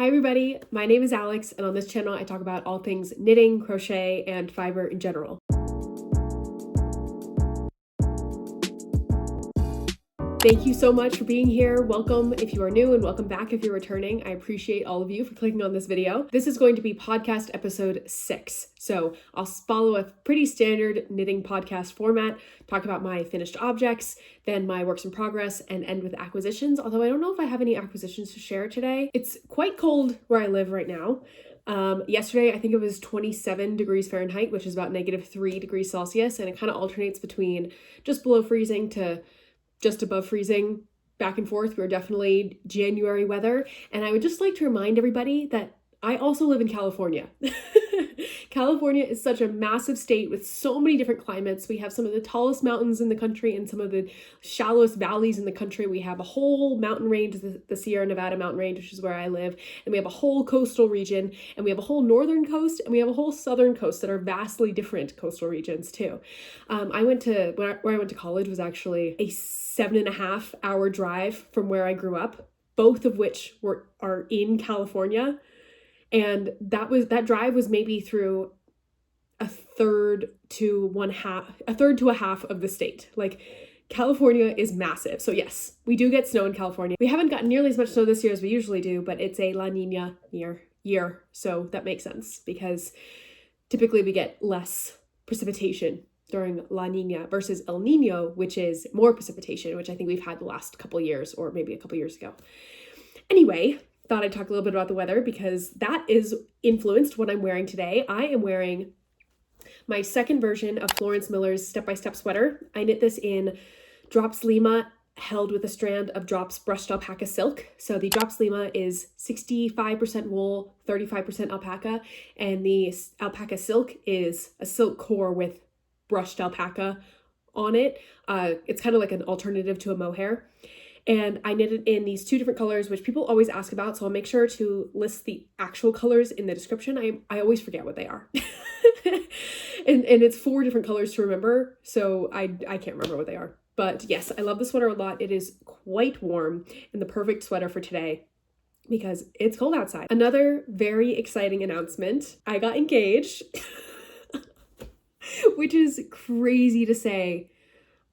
everybody, my name is Alex, and on this channel I talk about all things knitting, crochet, and fiber in general. Thank you so much for being here. Welcome if you are new and welcome back if you're returning. I appreciate all of you for clicking on this video. This is going to be podcast episode 6. So I'll follow a pretty standard knitting podcast format, talk about my finished objects, then my works in progress, and end with acquisitions. Although I don't know if I have any acquisitions to share today. It's quite cold where I live right now. Yesterday, I think it was 27 degrees Fahrenheit, which is about -3 degrees Celsius. And it kind of alternates between just below freezing to just above freezing, back and forth. We're definitely January weather. And I would just like to remind everybody that I also live in California. California is such a massive state with so many different climates. We have some of the tallest mountains in the country and some of the shallowest valleys in the country. We have a whole mountain range, the Sierra Nevada mountain range, which is where I live. And we have a whole coastal region, and we have a whole northern coast, and we have a whole southern coast that are vastly different coastal regions too. Where I went to college was actually a 7.5 hour drive from where I grew up, both of which are in California. And that drive was maybe through a third to a half of the state. Like, California is massive. So yes, we do get snow in California. We haven't gotten nearly as much snow this year as we usually do, but it's a La Nina year. So that makes sense because typically we get less precipitation during La Nina versus El Nino, which is more precipitation, which I think we've had the last couple years or maybe a couple years ago. Anyway, thought I'd talk a little bit about the weather because that is influenced what I'm wearing today. I am wearing my second version of Florence Miller's step-by-step sweater. I knit this in Drops Lima held with a strand of Drops brushed alpaca silk. So the Drops Lima is 65% wool, 35% alpaca, and the alpaca silk is a silk core with brushed alpaca on it. It's kind of like an alternative to a mohair. And I knitted in these two different colors, which people always ask about. So I'll make sure to list the actual colors in the description. I always forget what they are. and it's 4 different colors to remember. So I can't remember what they are. But yes, I love the sweater a lot. It is quite warm and the perfect sweater for today because it's cold outside. Another very exciting announcement. I got engaged, which is crazy to say.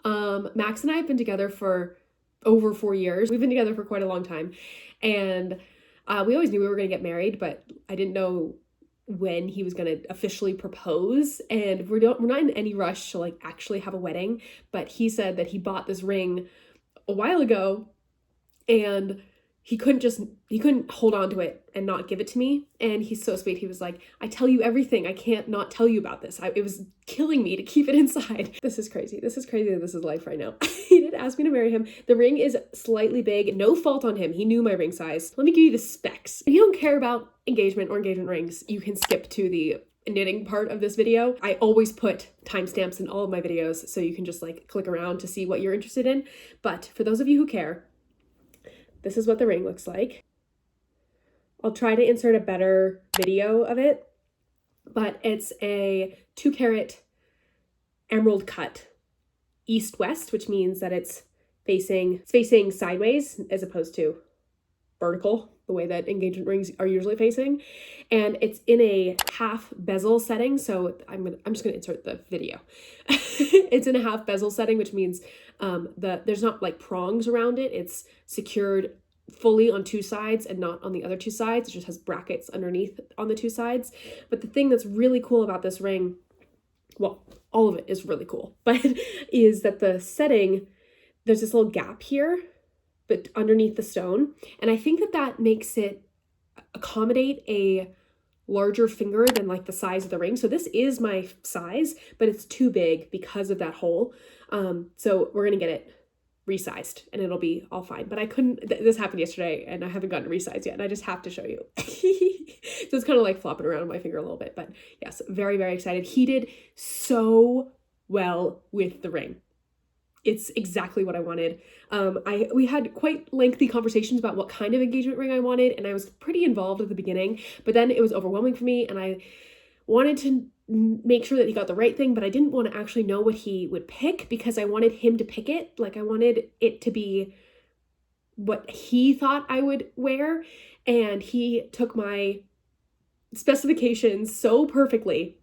Max and I have been together for over 4 years. We've been together for quite a long time. And we always knew we were going to get married, but I didn't know when he was going to officially propose. And we're not in any rush to like actually have a wedding. But he said that he bought this ring a while ago and he couldn't hold on to it and not give it to me. And he's so sweet. He was like, I tell you everything. I can't not tell you about this. It was killing me to keep it inside. This is crazy. This is life right now. He did ask me to marry him. The ring is slightly big. No fault on him. He knew my ring size. Let me give you the specs. If you don't care about engagement or engagement rings, you can skip to the knitting part of this video. I always put timestamps in all of my videos so you can just like click around to see what you're interested in. But for those of you who care, this is what the ring looks like. I'll try to insert a better video of it, but it's a 2-carat emerald cut east-west, which means that it's facing sideways as opposed to vertical, the way that engagement rings are usually facing. And it's in a half bezel setting. So I'm just gonna insert the video. It's in a half bezel setting, which means there's not like prongs around it. It's secured fully on 2 sides and not on the other 2 sides. It just has brackets underneath on the 2 sides. But the thing that's really cool about this ring, well, all of it is really cool, but is that the setting, there's this little gap here, but underneath the stone. And I think that makes it accommodate a larger finger than like the size of the ring. So this is my size, but it's too big because of that hole. So we're going to get it resized and it'll be all fine. But I couldn't, this happened yesterday and I haven't gotten resized yet. And I just have to show you. So it's kind of like flopping around on my finger a little bit, but yes, very, very excited. He did so well with the ring. It's exactly what I wanted. We had quite lengthy conversations about what kind of engagement ring I wanted, and I was pretty involved at the beginning, but then it was overwhelming for me, and I wanted to make sure that he got the right thing, but I didn't want to actually know what he would pick because I wanted him to pick it. Like, I wanted it to be what he thought I would wear, and he took my specifications so perfectly.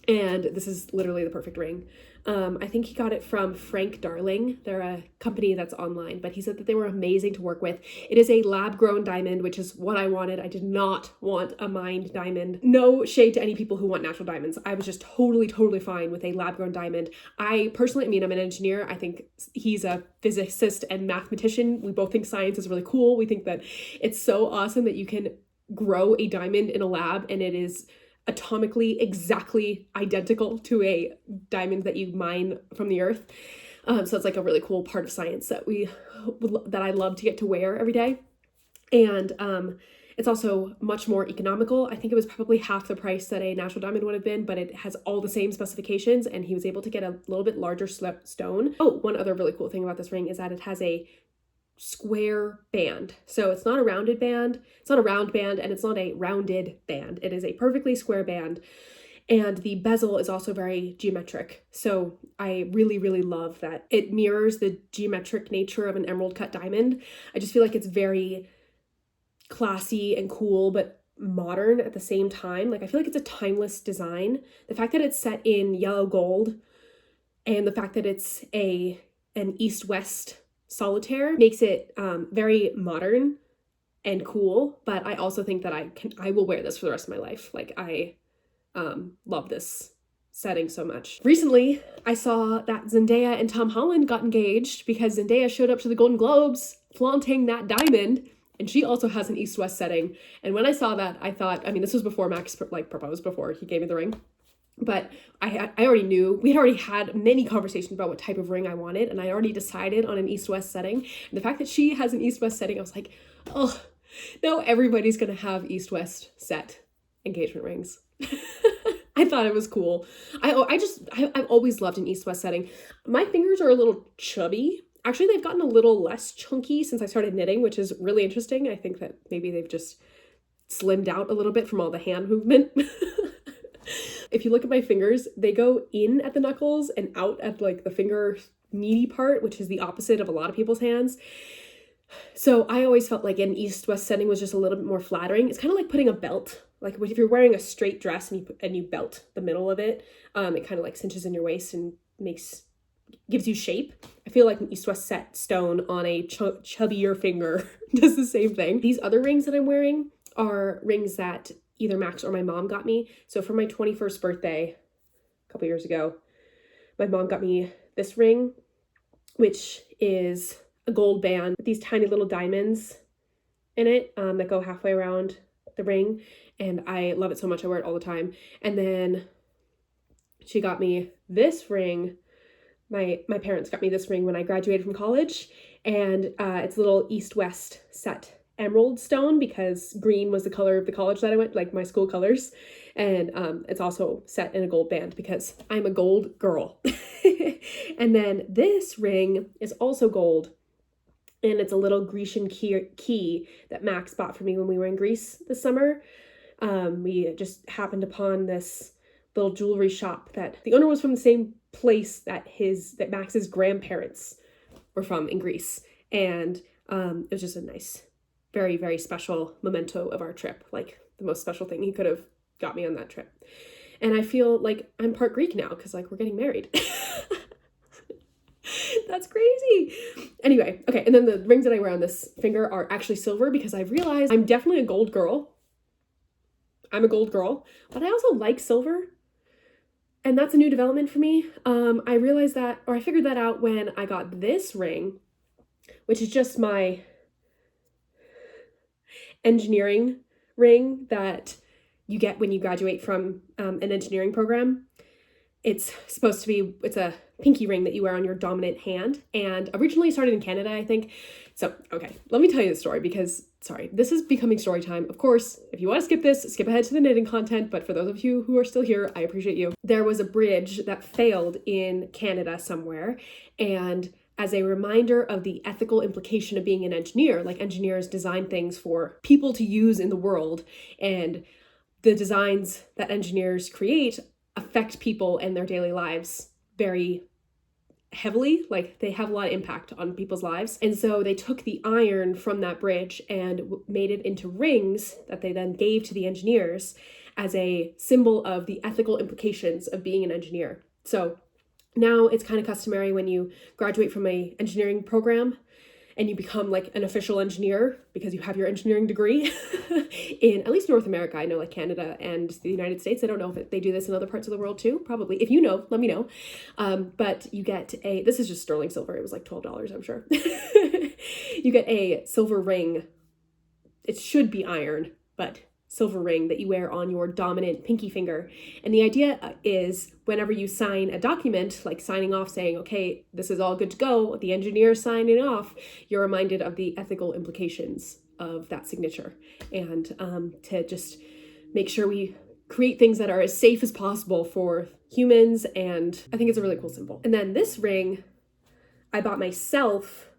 And this is literally the perfect ring. I think he got it from Frank Darling. They're a company that's online, but he said that they were amazing to work with. It is a lab-grown diamond, which is what I wanted. I did not want a mined diamond. No shade to any people who want natural diamonds. I was just totally fine with a lab-grown diamond. I personally, I'm an engineer. I think he's a physicist and mathematician. We both think science is really cool. We think that it's so awesome that you can grow a diamond in a lab and it is atomically exactly identical to a diamond that you mine from the earth. So it's like a really cool part of science that I love to get to wear every day. And it's also much more economical. I think it was probably half the price that a natural diamond would have been, but it has all the same specifications, and he was able to get a little bit larger stone. Oh, one other really cool thing about this ring is that it has a square band. So it's not a rounded band, it's not a round band, and it's not a rounded band. It is a perfectly square band. And the bezel is also very geometric. So I really love that it mirrors the geometric nature of an emerald cut diamond. I just feel like it's very classy and cool, but modern at the same time. Like, I feel like it's a timeless design. The fact that it's set in yellow gold and the fact that it's an east-west solitaire makes it very modern and cool, but I also think that I will wear this for the rest of my life. Like, I love this setting so much. Recently, I saw that Zendaya and Tom Holland got engaged because Zendaya showed up to the Golden Globes flaunting that diamond, and she also has an east-west setting. And when I saw that, I thought, this was before Max proposed, before he gave me the ring. But I already knew, we had already had many conversations about what type of ring I wanted, and I already decided on an east-west setting. And the fact that she has an east-west setting, I was like, oh, now everybody's gonna have east-west set engagement rings. I thought it was cool. I've always loved an east-west setting. My fingers are a little chubby. Actually, they've gotten a little less chunky since I started knitting, which is really interesting. I think that maybe they've just slimmed out a little bit from all the hand movement. If you look at my fingers, they go in at the knuckles and out at like the finger meaty part, which is the opposite of a lot of people's hands. So I always felt like an east-west setting was just a little bit more flattering. It's kind of like putting a belt, like if you're wearing a straight dress and you belt the middle of it, it kind of like cinches in your waist and gives you shape. I feel like an east-west set stone on a chubbier finger does the same thing. These other rings that I'm wearing are rings that either Max or my mom got me. So for my 21st birthday, a couple years ago, my mom got me this ring, which is a gold band with these tiny little diamonds in it that go halfway around the ring. And I love it so much. I wear it all the time. And then she got me this ring. My parents got me this ring when I graduated from college. And it's a little east-west set emerald stone because green was the color of the college that I went, like my school colors. And it's also set in a gold band because I'm a gold girl. And then this ring is also gold. And it's a little Grecian key that Max bought for me when we were in Greece this summer. We just happened upon this little jewelry shop that the owner was from the same place that Max's grandparents were from in Greece. And it was just a nice, very, very special memento of our trip. Like the most special thing he could have got me on that trip. And I feel like I'm part Greek now because like we're getting married. That's crazy. Anyway, okay. And then the rings that I wear on this finger are actually silver because I've realized I'm definitely a gold girl. I'm a gold girl, but I also like silver. And that's a new development for me. I realized that, or I figured that out when I got this ring, which is just my engineering ring that you get when you graduate from an engineering program. It's a pinky ring that you wear on your dominant hand, and originally started in Canada, I think. So, okay, let me tell you the story because, sorry, this is becoming story time. Of course, if you want to skip this, skip ahead to the knitting content, but for those of you who are still here, I appreciate you. There was a bridge that failed in Canada somewhere, and as a reminder of the ethical implication of being an engineer, like engineers design things for people to use in the world, and the designs that engineers create affect people and their daily lives very heavily, like they have a lot of impact on people's lives. And so they took the iron from that bridge and made it into rings that they then gave to the engineers as a symbol of the ethical implications of being an engineer. So now it's kind of customary when you graduate from an engineering program and you become like an official engineer because you have your engineering degree in at least North America. I know like Canada and the United States. I don't know if they do this in other parts of the world too, probably. If you know, let me know. But you get this is just sterling silver. It was like $12, I'm sure. You get a silver ring. It should be iron, but silver ring that you wear on your dominant pinky finger. And the idea is whenever you sign a document, like signing off saying, okay, this is all good to go, the engineer signing off, you're reminded of the ethical implications of that signature. And to just make sure we create things that are as safe as possible for humans. And I think it's a really cool symbol. And then this ring, I bought myself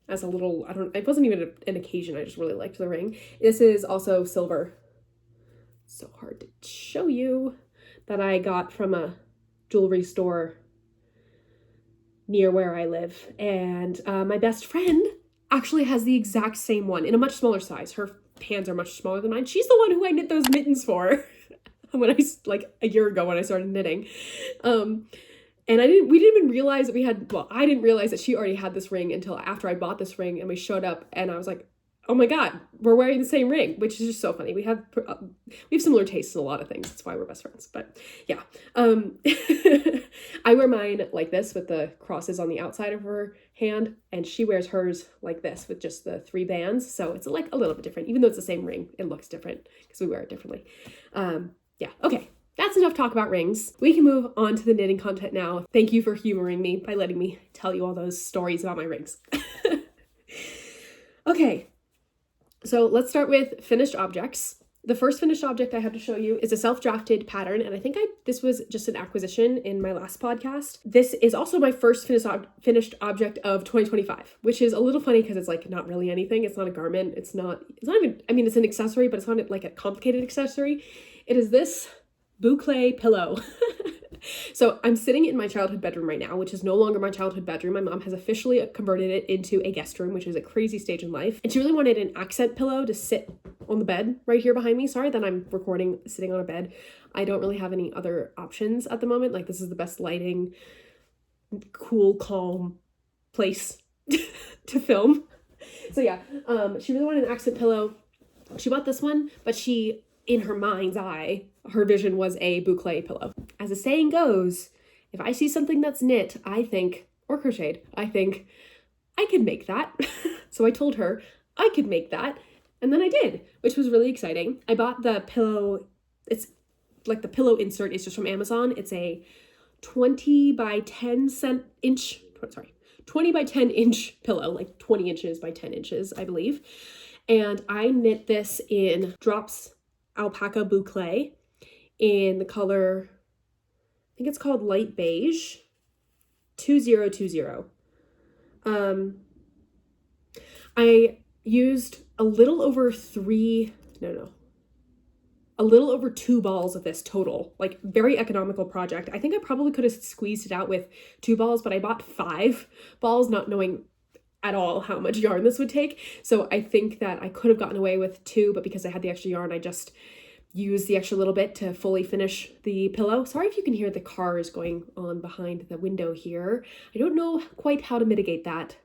as a little, it wasn't even an occasion. I just really liked the ring. This is also silver. So hard to show you, that I got from a jewelry store near where I live. And my best friend actually has the exact same one in a much smaller size. Her hands are much smaller than mine. She's the one who I knit those mittens for when like a year ago when I started knitting. And we didn't even realize that I didn't realize that she already had this ring until after I bought this ring and we showed up and I was like, oh my God, we're wearing the same ring, which is just so funny. We have similar tastes in a lot of things. That's why we're best friends. But yeah, I wear mine like this with the crosses on the outside of her hand, and she wears hers like this with just the 3 bands. So it's like a little bit different, even though it's the same ring. It looks different because we wear it differently. Yeah. Okay. That's enough talk about rings. We can move on to the knitting content now. Thank you for humoring me by letting me tell you all those stories about my rings. Okay. So let's start with finished objects. The first finished object I have to show you is a self-drafted pattern, and I think this was just an acquisition in my last podcast. This is also my first finished object of 2025, which is a little funny because it's like not really anything. It's not a garment. It's not even, I mean, it's an accessory, but it's not like a complicated accessory. It is this boucle pillow. So I'm sitting in my childhood bedroom right now, which is no longer my childhood bedroom. My mom has officially converted it into a guest room, which is a crazy stage in life. And she really wanted an accent pillow to sit on the bed right here behind me. Sorry that I'm recording sitting on a bed. I don't really have any other options at the moment. Like, this is the best lighting, cool, calm place to film. So yeah, she really wanted an accent pillow. She bought this one, but in her mind's eye, her vision was a boucle pillow. As the saying goes, if I see something that's knit, or crocheted, I think, I could make that. So I told her I could make that. And then I did, which was really exciting. I bought the pillow. It's like the pillow insert is just from Amazon. It's a 20 by 10 inch pillow, like 20 inches by 10 inches, I believe. And I knit this in drops alpaca boucle in the color, I think it's called light beige, 2020. I used a little over 2 balls of this total, like very economical project. I think I probably could have squeezed it out with 2 balls, but I bought 5 balls, not knowing at all how much yarn this would take. So I think that I could have gotten away with 2, but because I had the extra yarn, I just used the extra little bit to fully finish the pillow. Sorry if you can hear the cars going on behind the window here. I don't know quite how to mitigate that.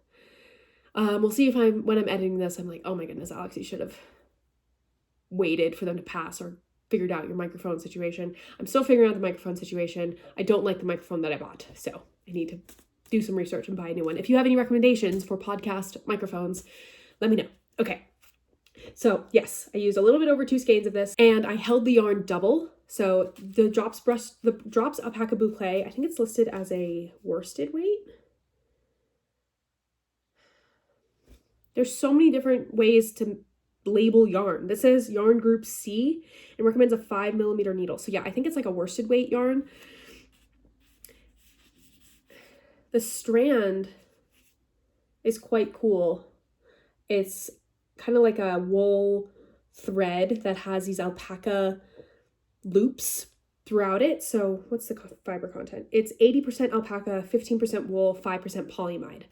We'll see if when I'm editing this, I'm like, oh my goodness, Alex, you should have waited for them to pass or figured out your microphone situation. I'm still figuring out the microphone situation. I don't like the microphone that I bought, so I need to do some research and buy a new one. If you have any recommendations for podcast microphones, let me know. Okay. So yes, I used a little bit over 2 skeins of this, and I held the yarn double. So the drops alpaca boucle, I think it's listed as a worsted weight. There's so many different ways to label yarn. This says yarn group C and recommends a 5mm needle. So yeah, I think it's like a worsted weight yarn. The strand is quite cool. It's kind of like a wool thread that has these alpaca loops throughout it. So what's the fiber content? It's 80% alpaca, 15% wool, 5% polyamide.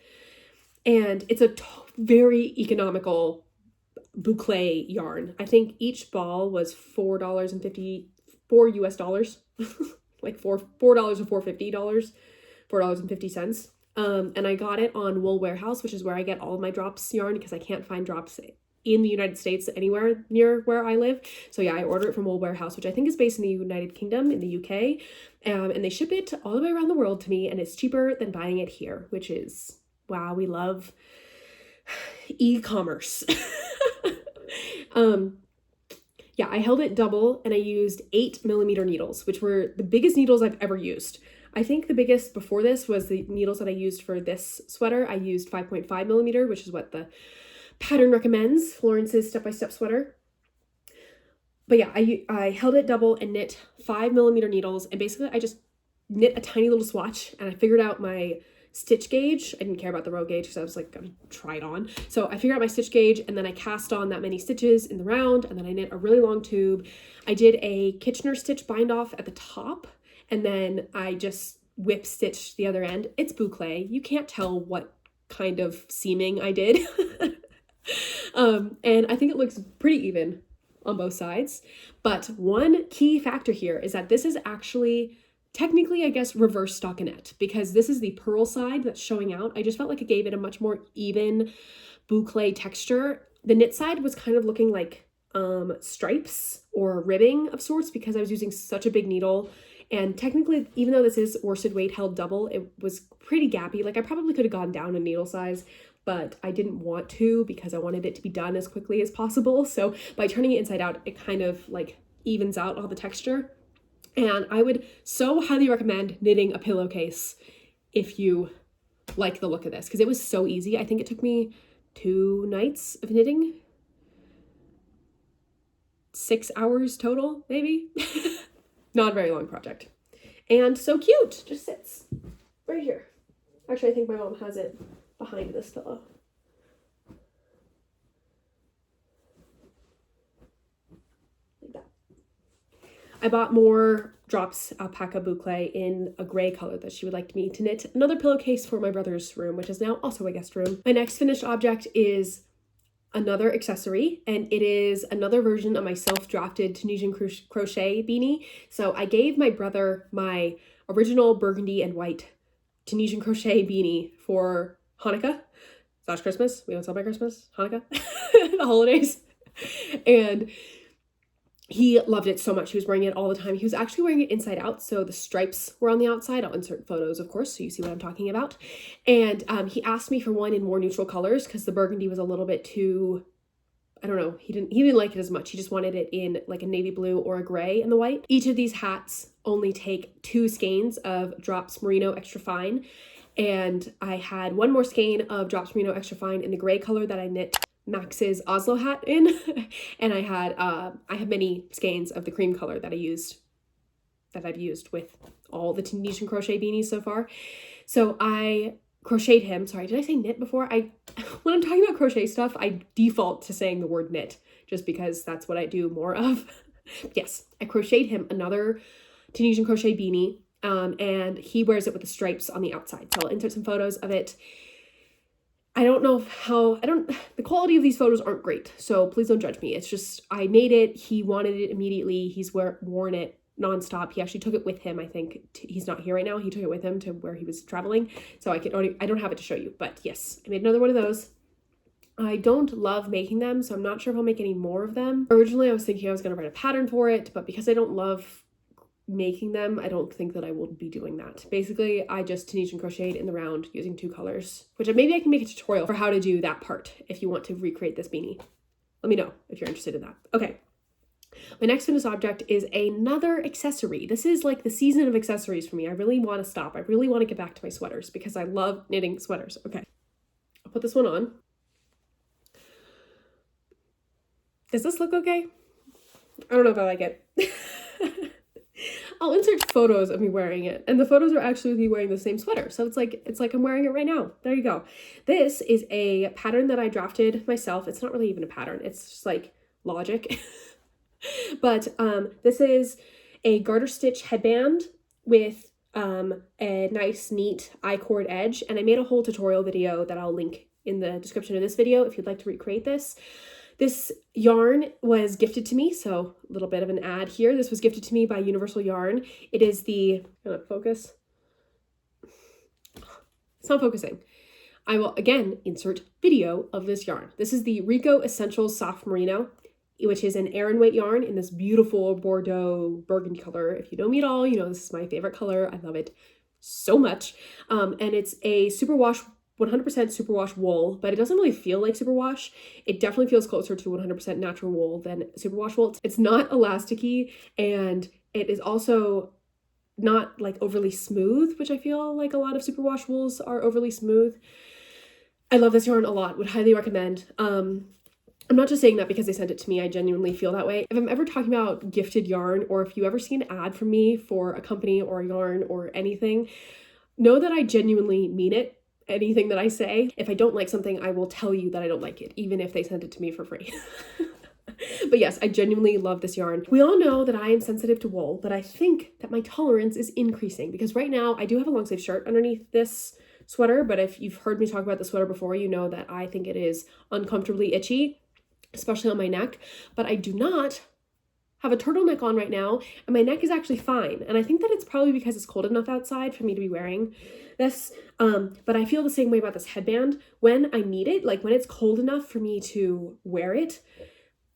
And it's a very economical boucle yarn. I think each ball was $4.54 US dollars, like $4 or $4.50, $4.50. And I got it on Wool Warehouse, which is where I get all of my drops yarn because I can't find drops in the United States anywhere near where I live. So yeah, I order it from Wool Warehouse, which I think is based in the United Kingdom, in the UK. And they ship it all the way around the world to me, and it's cheaper than buying it here, which is, wow, we love e-commerce. Yeah, I held it double and I used 8mm needles, which were the biggest needles I've ever used. I think the biggest before this was the needles that I used for this sweater. I used 5.5mm, which is what the pattern recommends, Florence's step-by-step sweater. But yeah, I held it double and knit 5mm needles, and basically I just knit a tiny little swatch, and I figured out my stitch gauge. I didn't care about the row gauge because I was like, gonna try it on. So I figured out my stitch gauge, and then I cast on that many stitches in the round, and then I knit a really long tube. I did a Kitchener stitch bind off at the top, and then I just whip stitched the other end. It's boucle. You can't tell what kind of seaming I did. And I think it looks pretty even on both sides. But one key factor here is that this is actually technically, I guess, reverse stockinette, because this is the purl side that's showing out. I just felt like it gave it a much more even boucle texture. The knit side was kind of looking like stripes or ribbing of sorts because I was using such a big needle. And technically, even though this is worsted weight held double, it was pretty gappy. Like I probably could have gone down in needle size, but I didn't want to because I wanted it to be done as quickly as possible. So by turning it inside out, it kind of like evens out all the texture. And I would so highly recommend knitting a pillowcase if you like the look of this, because it was so easy. I think it took me 2 nights of knitting, 6 hours total, maybe. Not a very long project. And so cute, just sits right here. Actually, I think my mom has it behind this pillow. Like that. I bought more drops alpaca boucle in a gray color that she would like me to knit another pillowcase for my brother's room, which is now also a guest room. My next finished object is another accessory, and it is another version of my self-drafted Tunisian crochet beanie. So I gave my brother my original burgundy and white Tunisian crochet beanie for Hanukkah / Christmas. We don't celebrate Christmas, Hanukkah, the holidays. And he loved it so much. He was wearing it all the time. He was actually wearing it inside out, so the stripes were on the outside. I'll insert photos, of course, so you see what I'm talking about. And he asked me for one in more neutral colors because the burgundy was a little bit too, I don't know, he didn't like it as much. He just wanted it in like a navy blue or a gray in the white. Each of these hats only take 2 skeins of Drops Merino Extrafine, and I had one more skein of Drops Merino Extrafine in the gray color that I knit Max's Oslo hat in. And I have many skeins of the cream color that I've used with all the Tunisian crochet beanies so far. So I crocheted him. Sorry, did I say knit before? When I'm talking about crochet stuff, I default to saying the word knit just because that's what I do more of. Yes, I crocheted him another Tunisian crochet beanie, and he wears it with the stripes on the outside. So I'll insert some photos of it. The quality of these photos aren't great, so please don't judge me. It's just, I made it, he wanted it immediately, he's worn it nonstop. He actually took it with him, I think. He's not here right now. He took it with him to where he was traveling, so I don't have it to show you, but yes, I made another one of those. I don't love making them, so I'm not sure if I'll make any more of them. Originally, I was thinking I was going to write a pattern for it, but because I don't love making them, I don't think that I will be doing that. Basically, I just Tunisian crocheted in the round using 2 colors, which maybe I can make a tutorial for how to do that part if you want to recreate this beanie. Let me know if you're interested in that. Okay. My next finished object is another accessory. This is like the season of accessories for me. I really want to stop. I really want to get back to my sweaters because I love knitting sweaters. Okay. I'll put this one on. Does this look okay? I don't know if I like it. I'll insert photos of me wearing it, and the photos are actually me wearing the same sweater, so it's like I'm wearing it right now. There you go. This is a pattern that I drafted myself. It's not really even a pattern, it's just like logic. But this is a garter stitch headband with a nice neat I-cord edge, and I made a whole tutorial video that I'll link in the description of this video if you'd like to recreate this. This yarn was gifted to me, so a little bit of an ad here. This was gifted to me by Universal Yarn. It is the, focus? It's not focusing. I will again insert video of this yarn. This is the Rico Essentials Soft Merino, which is an Aran weight yarn in this beautiful Bordeaux burgundy color. If you know me at all, you know this is my favorite color. I love it so much. And it's a superwash, 100% superwash wool, but it doesn't really feel like superwash. It definitely feels closer to 100% natural wool than superwash wool. It's not elasticy, and it is also not like overly smooth, which I feel like a lot of superwash wools are overly smooth. I love this yarn a lot, would highly recommend. I'm not just saying that because they sent it to me, I genuinely feel that way. If I'm ever talking about gifted yarn, or if you ever see an ad from me for a company or a yarn or anything, know that I genuinely mean it. Anything that I say. If I don't like something, I will tell you that I don't like it, even if they sent it to me for free. But yes, I genuinely love this yarn. We all know that I am sensitive to wool, but I think that my tolerance is increasing because right now I do have a long sleeve shirt underneath this sweater, but if you've heard me talk about the sweater before, you know that I think it is uncomfortably itchy, especially on my neck, but I do not have a turtleneck on right now, and my neck is actually fine. And I think that it's probably because it's cold enough outside for me to be wearing this. But I feel the same way about this headband. When I need it, like when it's cold enough for me to wear it,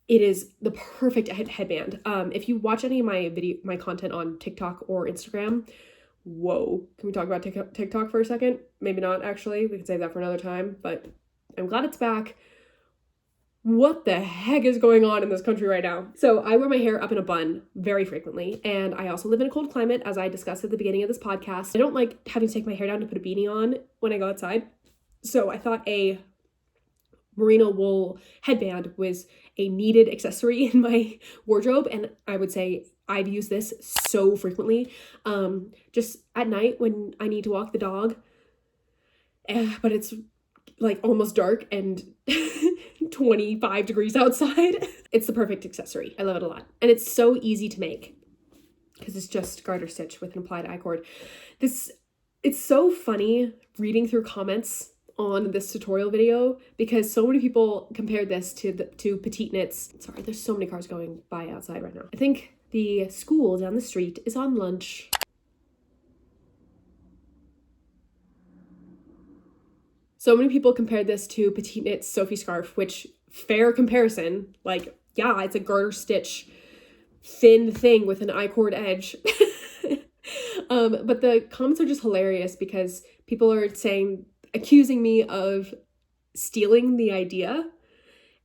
it is the perfect headband. If you watch any of my content on TikTok or Instagram, whoa, can we talk about TikTok for a second? Maybe not, actually. We can save that for another time, but I'm glad it's back. What the heck is going on in this country right now? So I wear my hair up in a bun very frequently, and I also live in a cold climate, as I discussed at the beginning of this podcast. I don't like having to take my hair down to put a beanie on when I go outside. So I thought a merino wool headband was a needed accessory in my wardrobe, and I would say I've used this so frequently. Just at night when I need to walk the dog, but it's like almost dark and 25 degrees outside. It's the perfect accessory. I love it a lot. And it's so easy to make because it's just garter stitch with an applied I-cord. It's so funny reading through comments on this tutorial video because so many people compared this to petite knits. Sorry, there's so many cars going by outside right now. I think the school down the street is on lunch. So many people compared this to Petite Knit's Sophie scarf, which, fair comparison, like, yeah, it's a garter stitch thin thing with an I-cord edge. But the comments are just hilarious because people are accusing me of stealing the idea,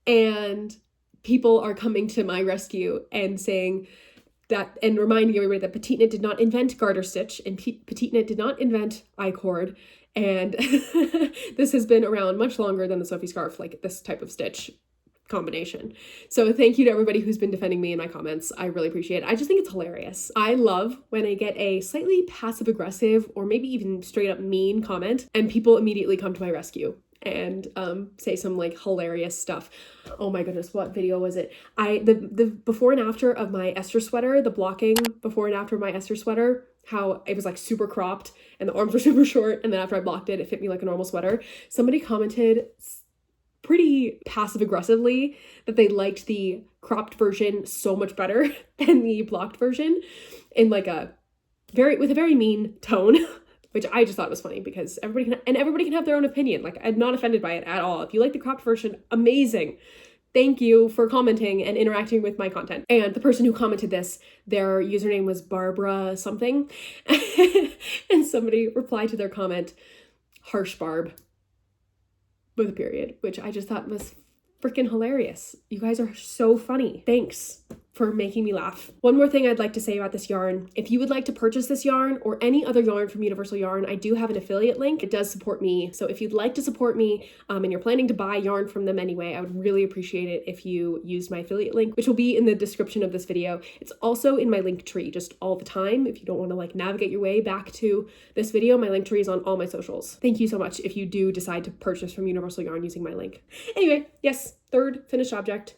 and people are coming to my rescue and saying that, and reminding everybody that Petite Knit did not invent garter stitch, and Petite Knit did not invent I-cord, and this has been around much longer than the Sophie scarf, like this type of stitch combination. So thank you to everybody who's been defending me in my comments. I really appreciate it. I just think it's hilarious. I love when I get a slightly passive aggressive or maybe even straight up mean comment and people immediately come to my rescue and say some like hilarious stuff. Oh my goodness, what video was it? The before and after of my Esther sweater, the blocking before and after my Esther sweater, how it was like super cropped and the arms were super short, and then after I blocked it, it fit me like a normal sweater. Somebody commented pretty passive aggressively that they liked the cropped version so much better than the blocked version in like with a very mean tone. Which I just thought was funny because everybody can have their own opinion. Like, I'm not offended by it at all. If you like the cropped version, amazing. Thank you for commenting and interacting with my content. And the person who commented this, their username was Barbara something. And somebody replied to their comment, harsh Barb, with a period, which I just thought was freaking hilarious. You guys are so funny. Thanks for making me laugh. One more thing I'd like to say about this yarn. If you would like to purchase this yarn or any other yarn from Universal Yarn, I do have an affiliate link. It does support me. So if you'd like to support me and you're planning to buy yarn from them anyway, I would really appreciate it if you used my affiliate link, which will be in the description of this video. It's also in my link tree just all the time. If you don't want to like navigate your way back to this video, my link tree is on all my socials. Thank you so much if you do decide to purchase from Universal Yarn using my link. Anyway, yes, third finished object.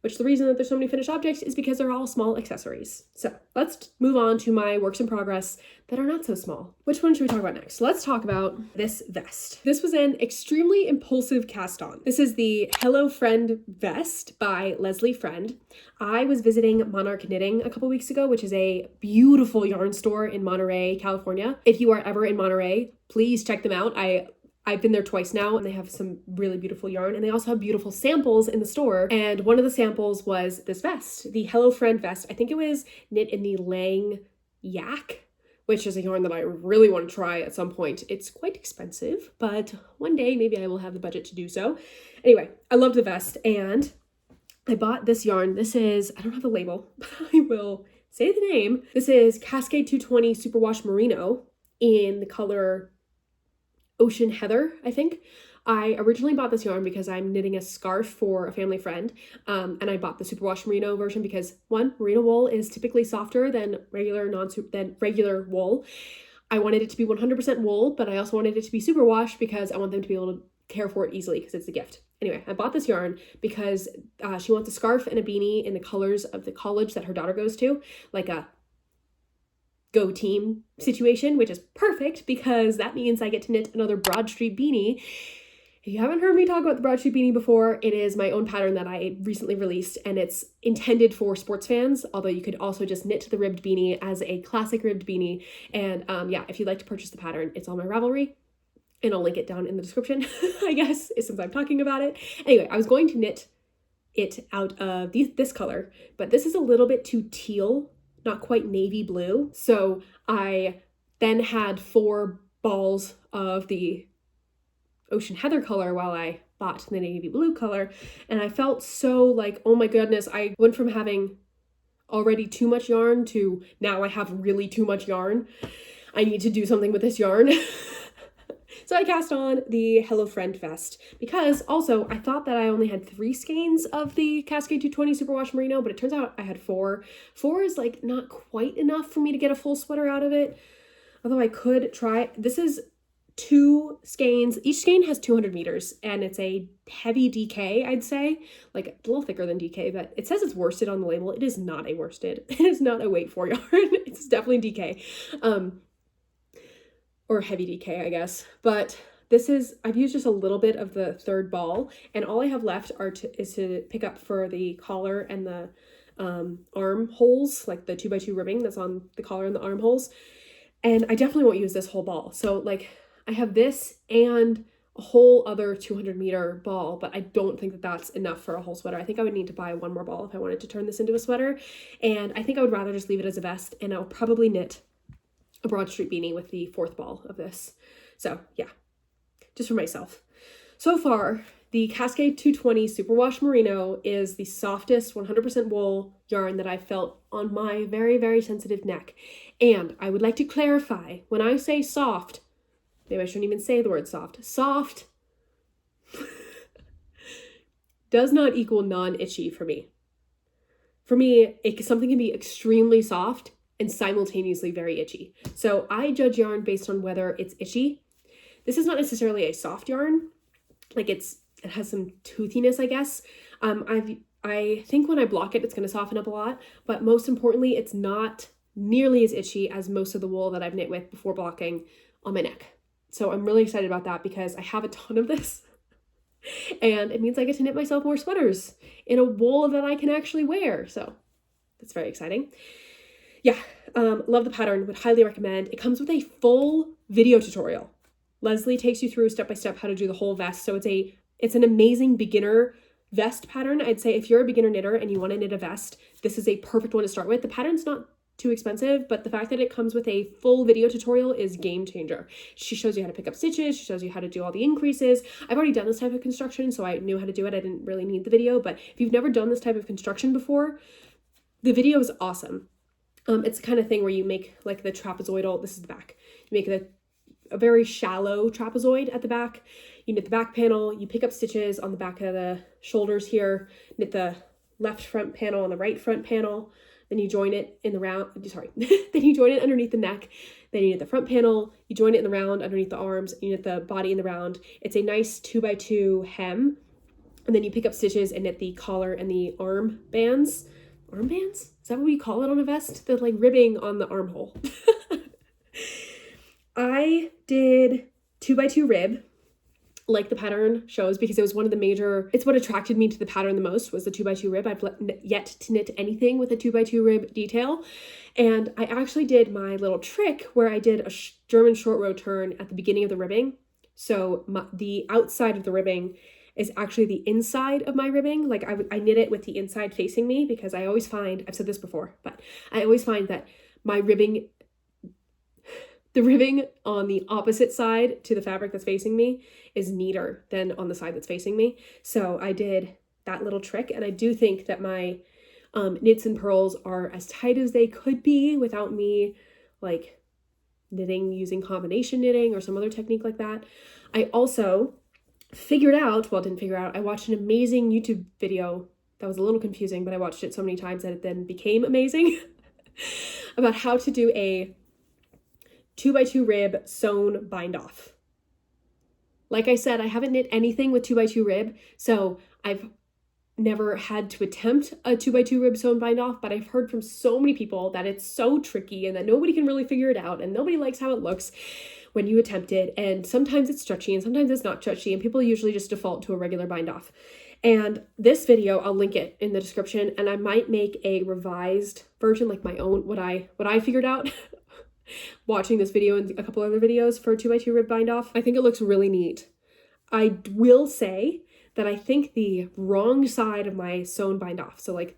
which the reason that there's so many finished objects is because they're all small accessories. So let's move on to my works in progress that are not so small. Which one should we talk about next? Let's talk about this vest. This was an extremely impulsive cast on. This is the Hello Friend vest by Leslie Friend. I was visiting Monarch Knitting a couple weeks ago, which is a beautiful yarn store in Monterey, California. If you are ever in Monterey, please check them out. I've been there twice now, and they have some really beautiful yarn, and they also have beautiful samples in the store. And one of the samples was this vest, the Hello Friend vest. I think it was knit in the Lang Yak, which is a yarn that I really want to try at some point. It's quite expensive, but one day maybe I will have the budget to do so. Anyway, I love the vest, and I bought this yarn. This is, I don't have the label, but I will say the name. This is Cascade 220 Superwash Merino in the color Ocean Heather, I think. I originally bought this yarn because I'm knitting a scarf for a family friend, and I bought the superwash merino version because one, merino wool is typically softer than regular wool. I wanted it to be 100% wool, but I also wanted it to be superwash because I want them to be able to care for it easily because it's a gift. Anyway, I bought this yarn because she wants a scarf and a beanie in the colors of the college that her daughter goes to, like a go team situation, which is perfect because that means I get to knit another Broad Street beanie. If you haven't heard me talk about the Broad Street beanie before, it is my own pattern that I recently released, and it's intended for sports fans, although you could also just knit the ribbed beanie as a classic ribbed beanie. And yeah, if you'd like to purchase the pattern, it's on my Ravelry, and I'll link it down in the description, I guess, since I'm talking about it. Anyway, I was going to knit it out of this color, but this is a little bit too teal, not quite navy blue. So I then had 4 balls of the Ocean Heather color while I bought the navy blue color. And I felt so like, oh my goodness, I went from having already too much yarn to now I have really too much yarn. I need to do something with this yarn. So I cast on the Hello Friend vest because also I thought that I only had 3 skeins of the Cascade 220 Superwash Merino, but it turns out I had 4. 4 is like not quite enough for me to get a full sweater out of it, although I could try. This is 2 skeins. Each skein has 200 meters, and it's a heavy DK, I'd say, like a little thicker than DK, but it says it's worsted on the label. It is not a worsted. It is not a weight 4 yarn. It's definitely DK. Or heavy DK, I guess. But this is, I've used just a little bit of the 3rd ball, and all I have left is to pick up for the collar and the arm holes, like the 2x2 ribbing that's on the collar and the arm holes. And I definitely won't use this whole ball. So like I have this and a whole other 200 meter ball, but I don't think that that's enough for a whole sweater. I think I would need to buy 1 more ball if I wanted to turn this into a sweater. And I think I would rather just leave it as a vest, and I'll probably knit a Broad Street beanie with the 4th ball of this. So yeah, just for myself. So far, the Cascade 220 Superwash Merino is the softest 100% wool yarn that I've felt on my very, very sensitive neck. And I would like to clarify, when I say soft, maybe I shouldn't even say the word soft. Soft does not equal non-itchy for me. For me, something can be extremely soft and simultaneously very itchy. So I judge yarn based on whether it's itchy. This is not necessarily a soft yarn. Like it has some toothiness, I guess. I think when I block it, it's gonna soften up a lot, but most importantly, it's not nearly as itchy as most of the wool that I've knit with before blocking on my neck. So I'm really excited about that because I have a ton of this. And it means I get to knit myself more sweaters in a wool that I can actually wear. So that's very exciting. Yeah, love the pattern, would highly recommend. It comes with a full video tutorial. Leslie takes you through step-by-step how to do the whole vest. So it's an amazing beginner vest pattern. I'd say if you're a beginner knitter and you want to knit a vest, this is a perfect one to start with. The pattern's not too expensive, but the fact that it comes with a full video tutorial is game changer. She shows you how to pick up stitches. She shows you how to do all the increases. I've already done this type of construction, so I knew how to do it. I didn't really need the video, but if you've never done this type of construction before, the video is awesome. It's the kind of thing where you make like the trapezoidal, this is the back, you make a very shallow trapezoid at the back, you knit the back panel, you pick up stitches on the back of the shoulders here, knit the left front panel on the right front panel, then you join it in the round, then you join it underneath the neck, then you knit the front panel, you join it in the round underneath the arms, you knit the body in the round. It's a nice 2x2 hem. And then you pick up stitches and knit the collar and the arm bands. Arm bands? Is that what we call it on a vest? The like ribbing on the armhole. I did 2x2 rib, like the pattern shows, because it was one of the major, it's what attracted me to the pattern the most, was the 2x2 rib. I've yet to knit anything with a 2x2 rib detail. And I actually did my little trick where I did a German short row turn at the beginning of the ribbing. So the outside of the ribbing is actually the inside of my ribbing. Like I knit it with the inside facing me, because I always find, I've said this before, but I always find that my ribbing, the ribbing on the opposite side to the fabric that's facing me is neater than on the side that's facing me. So I did that little trick, and I do think that my knits and purls are as tight as they could be without me like knitting using combination knitting or some other technique like that. I also figured out, well, didn't figure out, I watched an amazing YouTube video that was a little confusing, but I watched it so many times that it then became amazing about how to do a 2x2 rib sewn bind off. Like I said, I haven't knit anything with 2x2 rib, so I've never had to attempt a 2x2 rib sewn bind off, but I've heard from so many people that it's so tricky and that nobody can really figure it out and nobody likes how it looks when you attempt it. And sometimes it's stretchy and sometimes it's not stretchy, and people usually just default to a regular bind off. And this video, I'll link it in the description, and I might make a revised version, like my own, what I figured out watching this video and a couple other videos for 2x2 rib bind off. I think it looks really neat. I will say that I think the wrong side of my sewn bind off, so like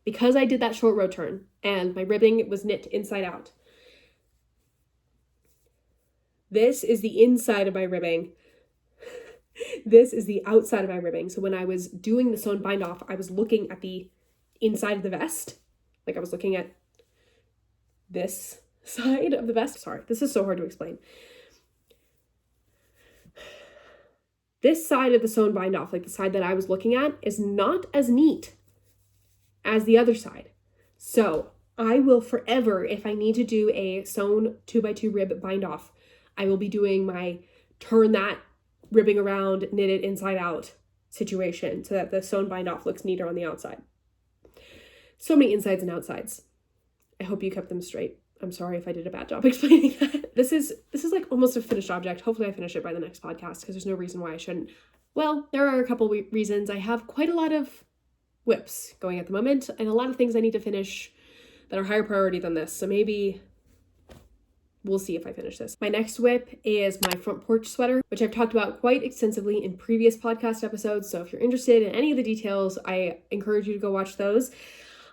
because I did that short row turn and my ribbing was knit inside out, this is the inside of my ribbing. This is the outside of my ribbing. So when I was doing the sewn bind off, I was looking at the inside of the vest. Like I was looking at this side of the vest. Sorry, this is so hard to explain. This side of the sewn bind off, like the side that I was looking at, is not as neat as the other side. So I will forever, if I need to do a sewn 2x2 rib bind off, I will be doing my turn that ribbing around, knit it inside out situation so that the sewn bind off looks neater on the outside. So many insides and outsides. I hope you kept them straight. I'm sorry if I did a bad job explaining that. This is like almost a finished object. Hopefully I finish it by the next podcast, because there's no reason why I shouldn't. Well, there are a couple reasons. I have quite a lot of whips going at the moment and a lot of things I need to finish that are higher priority than this. So maybe we'll see if I finish this. My next whip is my front porch sweater, which I've talked about quite extensively in previous podcast episodes. So if you're interested in any of the details, I encourage you to go watch those.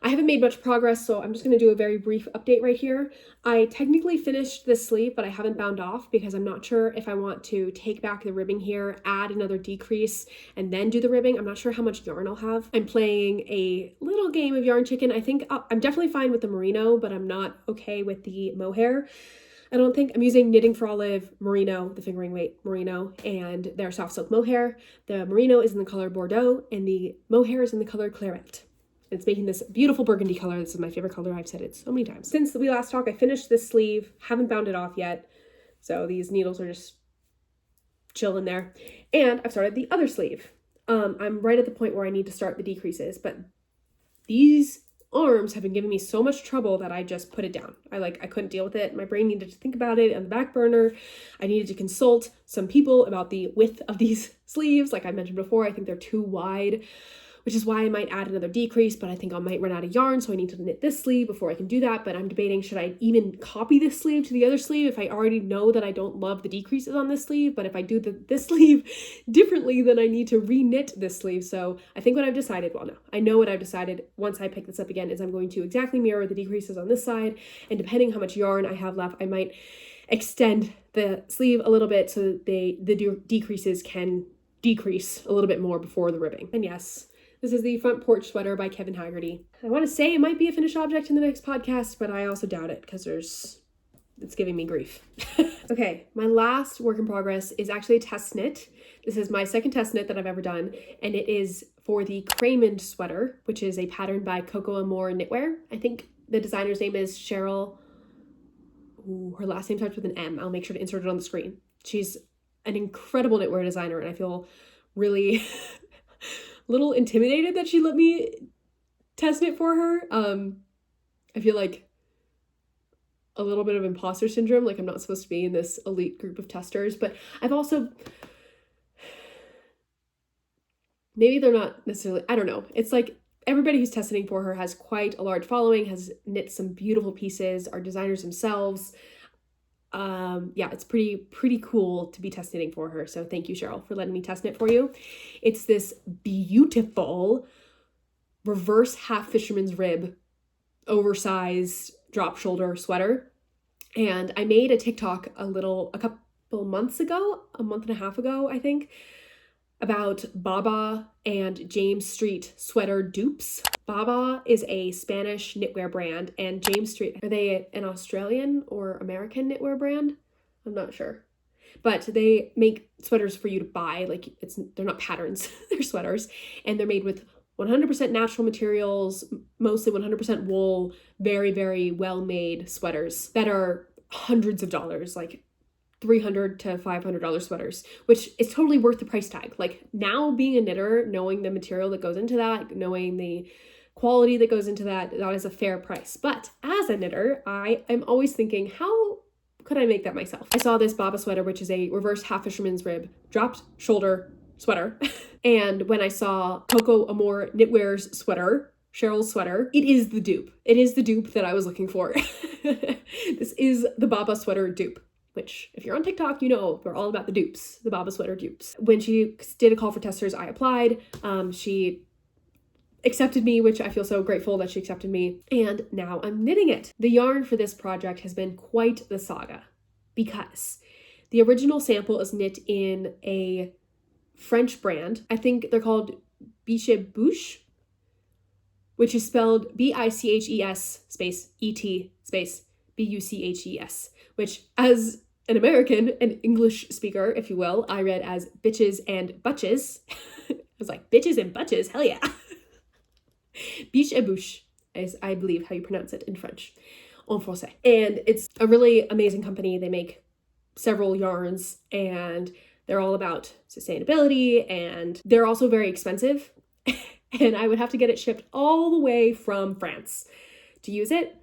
I haven't made much progress, so I'm just going to do a very brief update right here. I technically finished this sleeve, but I haven't bound off because I'm not sure if I want to take back the ribbing here, add another decrease, and then do the ribbing. I'm not sure how much yarn I'll have. I'm playing a little game of yarn chicken. I think I'm definitely fine with the merino, but I'm not okay with the mohair. I don't think. I'm using Knitting for Olive merino, the fingering weight merino, and their soft silk mohair. The merino is in the color Bordeaux, and the mohair is in the color Claret. It's making this beautiful burgundy color. This is my favorite color. I've said it so many times. Since we last talked, I finished this sleeve. Haven't bound it off yet. So these needles are just chilling there. And I've started the other sleeve. I'm right at the point where I need to start the decreases, but these arms have been giving me so much trouble that I just put it down. I couldn't deal with it. My brain needed to think about it on the back burner. I needed to consult some people about the width of these sleeves. Like I mentioned before, I think they're too wide, which is why I might add another decrease, but I think I might run out of yarn, so I need to knit this sleeve before I can do that. But I'm debating, should I even copy this sleeve to the other sleeve if I already know that I don't love the decreases on this sleeve? But if I do this sleeve differently, then I need to re-knit this sleeve. So I think what I've decided, well, no, I know what I've decided once I pick this up again, is I'm going to exactly mirror the decreases on this side, and depending how much yarn I have left, I might extend the sleeve a little bit so that the decreases can decrease a little bit more before the ribbing. And yes, this is the front porch sweater by Kevin Haggerty. I want to say it might be a finished object in the next podcast, but I also doubt it because it's giving me grief. Okay, my last work in progress is actually a test knit. This is my second test knit that I've ever done, and it is for the Cramond sweater, which is a pattern by Coco Amore Knitwear. I think the designer's name is Cheryl. Ooh, her last name starts with an M. I'll make sure to insert it on the screen. She's an incredible knitwear designer, and I feel really little intimidated that she let me test knit for her. I feel like a little bit of imposter syndrome, like I'm not supposed to be in this elite group of testers, but I've also, maybe they're not necessarily, I don't know. It's like everybody who's test knitting for her has quite a large following, has knit some beautiful pieces, are designers themselves. Yeah, it's pretty cool to be test knitting for her. So thank you, Cheryl, for letting me test knit for you. It's this beautiful reverse half fisherman's rib, oversized drop shoulder sweater. And I made a TikTok a couple months ago, a month and a half ago, I think, about Baba and James Street sweater dupes. Baba is a Spanish knitwear brand, and James Street, are they an Australian or American knitwear brand? I'm not sure. But they make sweaters for you to buy, like they're not patterns, they're sweaters, and they're made with 100% natural materials, mostly 100% wool, very, very well-made sweaters that are hundreds of dollars, like $300 to $500 sweaters, which is totally worth the price tag. Like now being a knitter, knowing the material that goes into that, knowing the quality that goes into that, that is a fair price. But as a knitter, I am always thinking, how could I make that myself? I saw this Baba sweater, which is a reverse half fisherman's rib, dropped shoulder sweater. And when I saw Coco Amore Knitwear's sweater, Cheryl's sweater, it is the dupe. It is the dupe that I was looking for. This is the Baba sweater dupe, which if you're on TikTok, you know we're all about the dupes, the Baba sweater dupes. When she did a call for testers, I applied. She accepted me, which I feel so grateful that she accepted me. And now I'm knitting it. The yarn for this project has been quite the saga because the original sample is knit in a French brand. I think they're called beige, which is spelled BICHES space ET space BUCHES, which as an American, an English speaker, if you will, I read as bitches and butches. I was like, bitches and butches, hell yeah. Biche et bouche is, I believe, how you pronounce it in French, en français. And it's a really amazing company. They make several yarns and they're all about sustainability, and they're also very expensive. And I would have to get it shipped all the way from France to use it.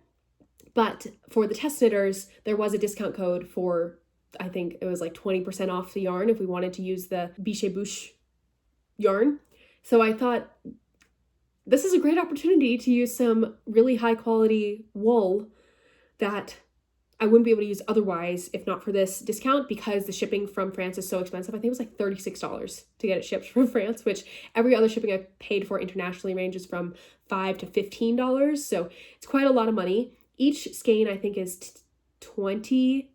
But for the test knitters, there was a discount code for, I think it was like 20% off the yarn if we wanted to use the Biche et bouche yarn. So I thought, this is a great opportunity to use some really high quality wool that I wouldn't be able to use otherwise if not for this discount, because the shipping from France is so expensive. I think it was like $36 to get it shipped from France, which every other shipping I've paid for internationally ranges from $5 to $15. So it's quite a lot of money. Each skein I think is $20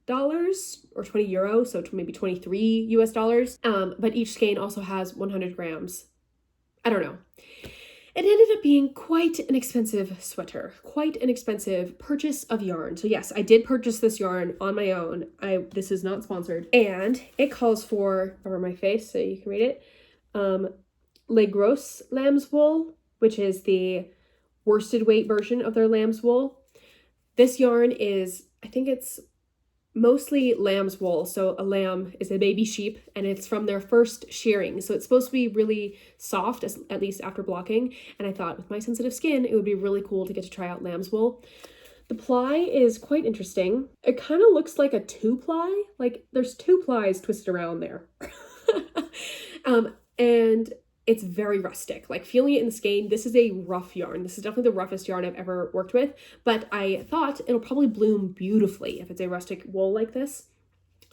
or 20 euro, so maybe 23 US dollars. But each skein also has 100 grams. I don't know. It ended up being quite an expensive sweater, quite an expensive purchase of yarn. So yes, I did purchase this yarn on my own. This is not sponsored. And it calls for, over my face so you can read it, Le Gros lamb's wool, which is the worsted weight version of their lamb's wool. This yarn is, I think it's mostly lamb's wool. So a lamb is a baby sheep and it's from their first shearing. So it's supposed to be really soft, at least after blocking. And I thought with my sensitive skin, it would be really cool to get to try out lamb's wool. The ply is quite interesting. It kind of looks like a 2-ply, like there's 2 plies twisted around there. And it's very rustic, like feeling it in the skein. This is a rough yarn. This is definitely the roughest yarn I've ever worked with, but I thought it'll probably bloom beautifully if it's a rustic wool like this.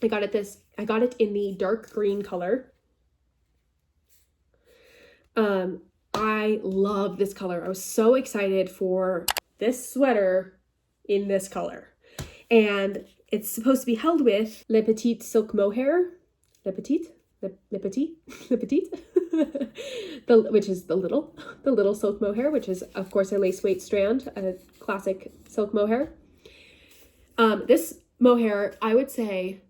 I got it in the dark green color. I love this color. I was so excited for this sweater in this color. And it's supposed to be held with Le Petit Silk Mohair. Le Petit? Le Petit? Le Petit? Which is the little silk mohair, which is of course a lace weight strand, a classic silk mohair. This mohair, I would say,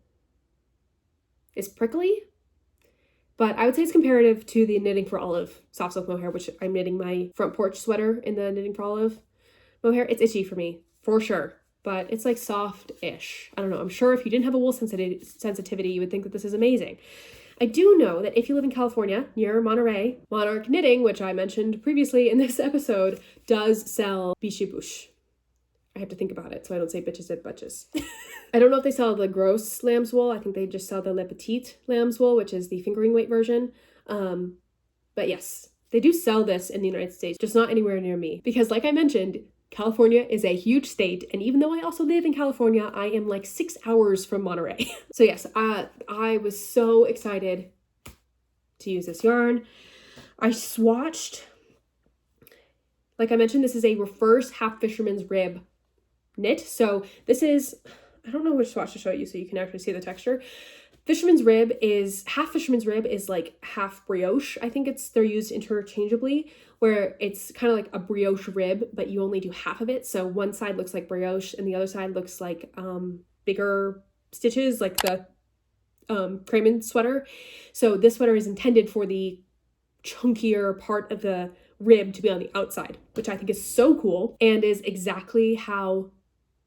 is prickly, but I would say it's comparative to the Knitting for Olive soft silk mohair, which I'm knitting my front porch sweater in the Knitting for Olive mohair. It's itchy for me, for sure, but it's like soft-ish. I don't know. I'm sure if you didn't have a wool sensitivity, you would think that this is amazing. I do know that if you live in California, near Monterey, Monarch Knitting, which I mentioned previously in this episode, does sell biche bouche. I have to think about it so I don't say bitches and butches. I don't know if they sell the gross lamb's wool. I think they just sell the Le Petit lamb's wool, which is the fingering weight version. But yes, they do sell this in the United States, just not anywhere near me. Because like I mentioned, California is a huge state. And even though I also live in California, I am like 6 hours from Monterey. So yes, I was so excited to use this yarn. I swatched, like I mentioned, this is a reverse half fisherman's rib knit. So this is, I don't know which swatch to show you so you can actually see the texture. Half fisherman's rib is like half brioche. I think they're used interchangeably, where it's kind of like a brioche rib, but you only do half of it. So one side looks like brioche and the other side looks like bigger stitches, like the cramond sweater. So this sweater is intended for the chunkier part of the rib to be on the outside, which I think is so cool and is exactly how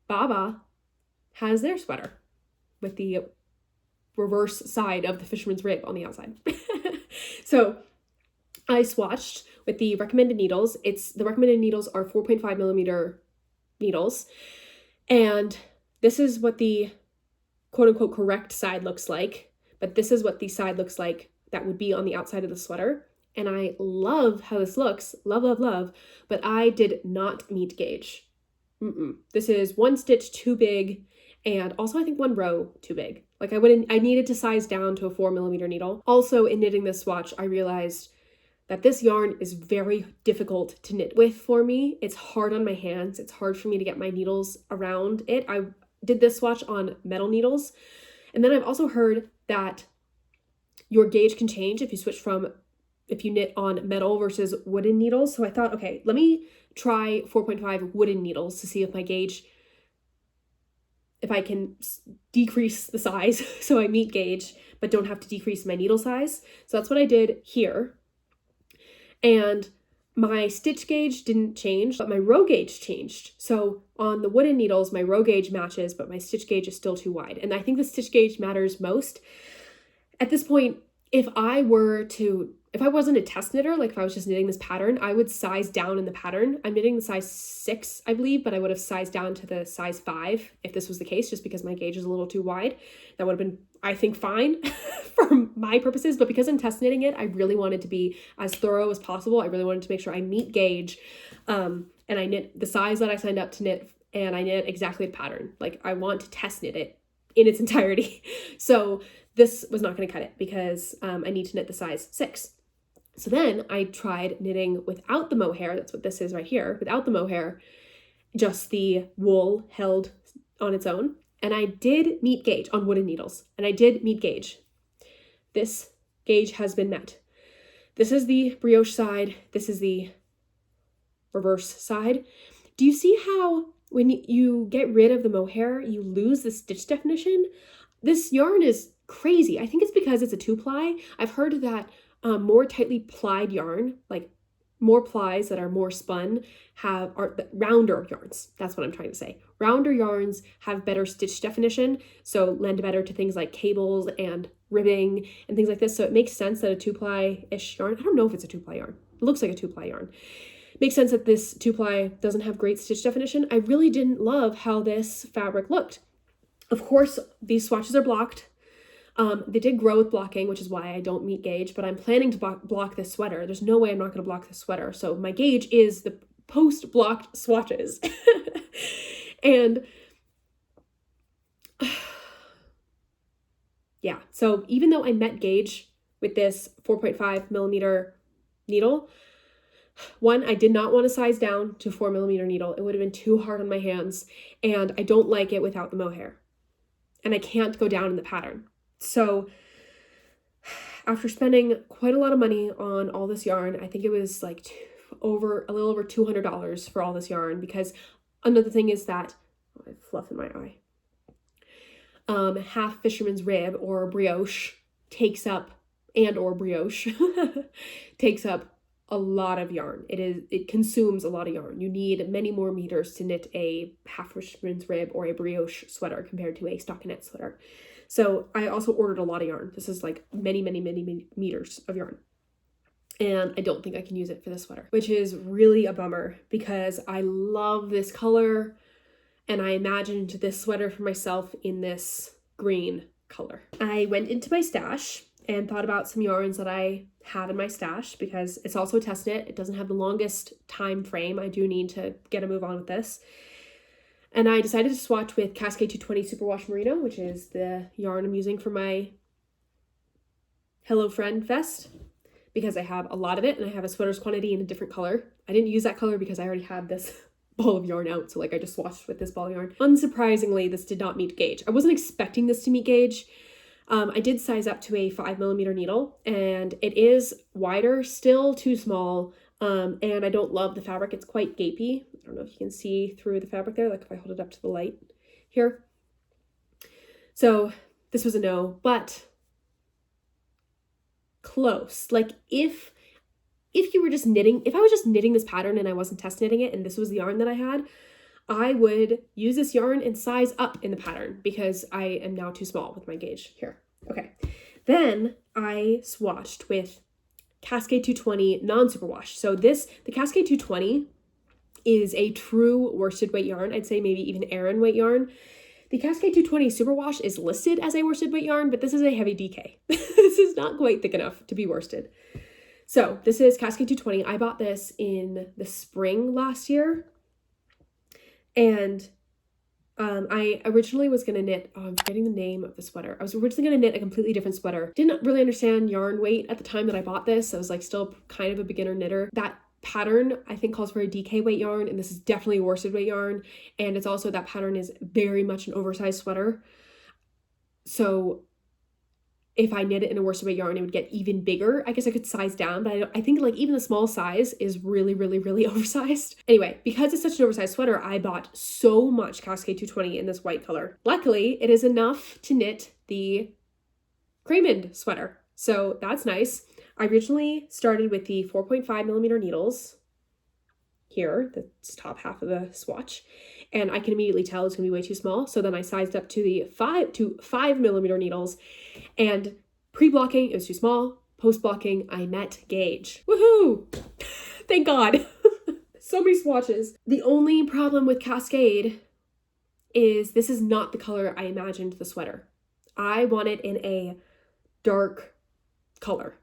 Baba has their sweater, with the reverse side of the fisherman's rib on the outside. So I swatched with the recommended needles. The recommended needles are 4.5 millimeter needles. And this is what the quote unquote correct side looks like. But this is what the side looks like that would be on the outside of the sweater. And I love how this looks. Love, love, love. But I did not meet gauge. This is one stitch too big, and also I think one row too big. Like I needed to size down to a 4 millimeter needle. Also, in knitting this swatch, I realized that this yarn is very difficult to knit with for me. It's hard on my hands. It's hard for me to get my needles around it. I did this swatch on metal needles. And then I've also heard that your gauge can change if you knit on metal versus wooden needles. So I thought, okay, let me try 4.5 wooden needles to see if my gauge, if I can decrease the size so I meet gauge, but don't have to decrease my needle size. So that's what I did here. And my stitch gauge didn't change, but my row gauge changed. So on the wooden needles, my row gauge matches, but my stitch gauge is still too wide. And I think the stitch gauge matters most. At this point, if I wasn't a test knitter, like if I was just knitting this pattern, I would size down in the pattern. I'm knitting the size 6, I believe, but I would have sized down to the size 5 if this was the case, just because my gauge is a little too wide. That would have been, I think, fine for my purposes, but because I'm test knitting it, I really wanted to be as thorough as possible. I really wanted to make sure I meet gauge, and I knit the size that I signed up to knit, and I knit exactly the pattern. Like, I want to test knit it in its entirety. So this was not going to cut it because I need to knit the size 6. So then I tried knitting without the mohair. That's what this is right here. Without the mohair, just the wool held on its own. And I did meet gauge on wooden needles. And I did meet gauge. This gauge has been met. This is the brioche side. This is the reverse side. Do you see how when you get rid of the mohair, you lose the stitch definition? This yarn is crazy. I think it's because it's a 2-ply. I've heard that more tightly plied yarn, like more plies that are more spun, are rounder yarns. That's what I'm trying to say. Rounder yarns have better stitch definition, so lend better to things like cables and ribbing and things like this. So it makes sense that a 2-ply-ish yarn, I don't know if it's a 2-ply yarn. It looks like a 2-ply yarn. It makes sense that this 2-ply doesn't have great stitch definition. I really didn't love how this fabric looked. Of course, these swatches are blocked. They did grow with blocking, which is why I don't meet gauge, but I'm planning to block this sweater. There's no way I'm not going to block this sweater. So my gauge is the post-blocked swatches. And yeah, so even though I met gauge with this 4.5 millimeter needle, one, I did not want to size down to 4 millimeter needle. It would have been too hard on my hands, and I don't like it without the mohair. And I can't go down in the pattern. So after spending quite a lot of money on all this yarn, I think it was like a little over $200 for all this yarn, because another thing is that, I have fluff in my eye. Half fisherman's rib or brioche takes up a lot of yarn. It consumes a lot of yarn. You need many more meters to knit a half fisherman's rib or a brioche sweater compared to a stockinette sweater. So I also ordered a lot of yarn. This is like many, many, many, many meters of yarn. And I don't think I can use it for this sweater, which is really a bummer because I love this color and I imagined this sweater for myself in this green color. I went into my stash and thought about some yarns that I have in my stash because it's also a test knit. It doesn't have the longest time frame. I do need to get a move on with this. And I decided to swatch with Cascade 220 Superwash Merino, which is the yarn I'm using for my Hello Friend vest, because I have a lot of it and I have a sweater's quantity in a different color. I didn't use that color because I already had this ball of yarn out. So like I just swatched with this ball of yarn. Unsurprisingly, this did not meet gauge. I wasn't expecting this to meet gauge. I did size up to a 5mm needle and it is wider, still too small. And I don't love the fabric. It's quite gapey. I don't know if you can see through the fabric there, like if I hold it up to the light here. So this was a no, but close. Like if you were just knitting, if I was just knitting this pattern and I wasn't test knitting it and this was the yarn that I had, I would use this yarn and size up in the pattern because I am now too small with my gauge here. Okay. Then I swatched with Cascade 220 non-superwash. So the Cascade 220 is a true worsted weight yarn. I'd say maybe even Aran weight yarn. The Cascade 220 Superwash is listed as a worsted weight yarn, but this is a heavy DK. This is not quite thick enough to be worsted. So this is Cascade 220. I bought this in the spring last year. And I originally was going to knit, I'm forgetting the name of the sweater. I was originally going to knit a completely different sweater. Didn't really understand yarn weight at the time that I bought this. I was like still kind of a beginner knitter. That pattern I think calls for a DK weight yarn, and this is definitely a worsted weight yarn. And it's also, that pattern is very much an oversized sweater. So if I knit it in a worsted weight yarn, it would get even bigger. I guess I could size down, but I think like even the small size is really, really, really oversized. Anyway, because it's such an oversized sweater, I bought so much Cascade 220 in this white color. Luckily, it is enough to knit the cramond sweater. So that's nice. I originally started with the 4.5mm needles here, the top half of the swatch, and I can immediately tell it's gonna be way too small. So then I sized up to the 5mm needles, and pre-blocking, it was too small. Post-blocking, I met gauge. Woohoo! Thank God. So many swatches. The only problem with Cascade is this is not the color I imagined the sweater. I want it in a dark color.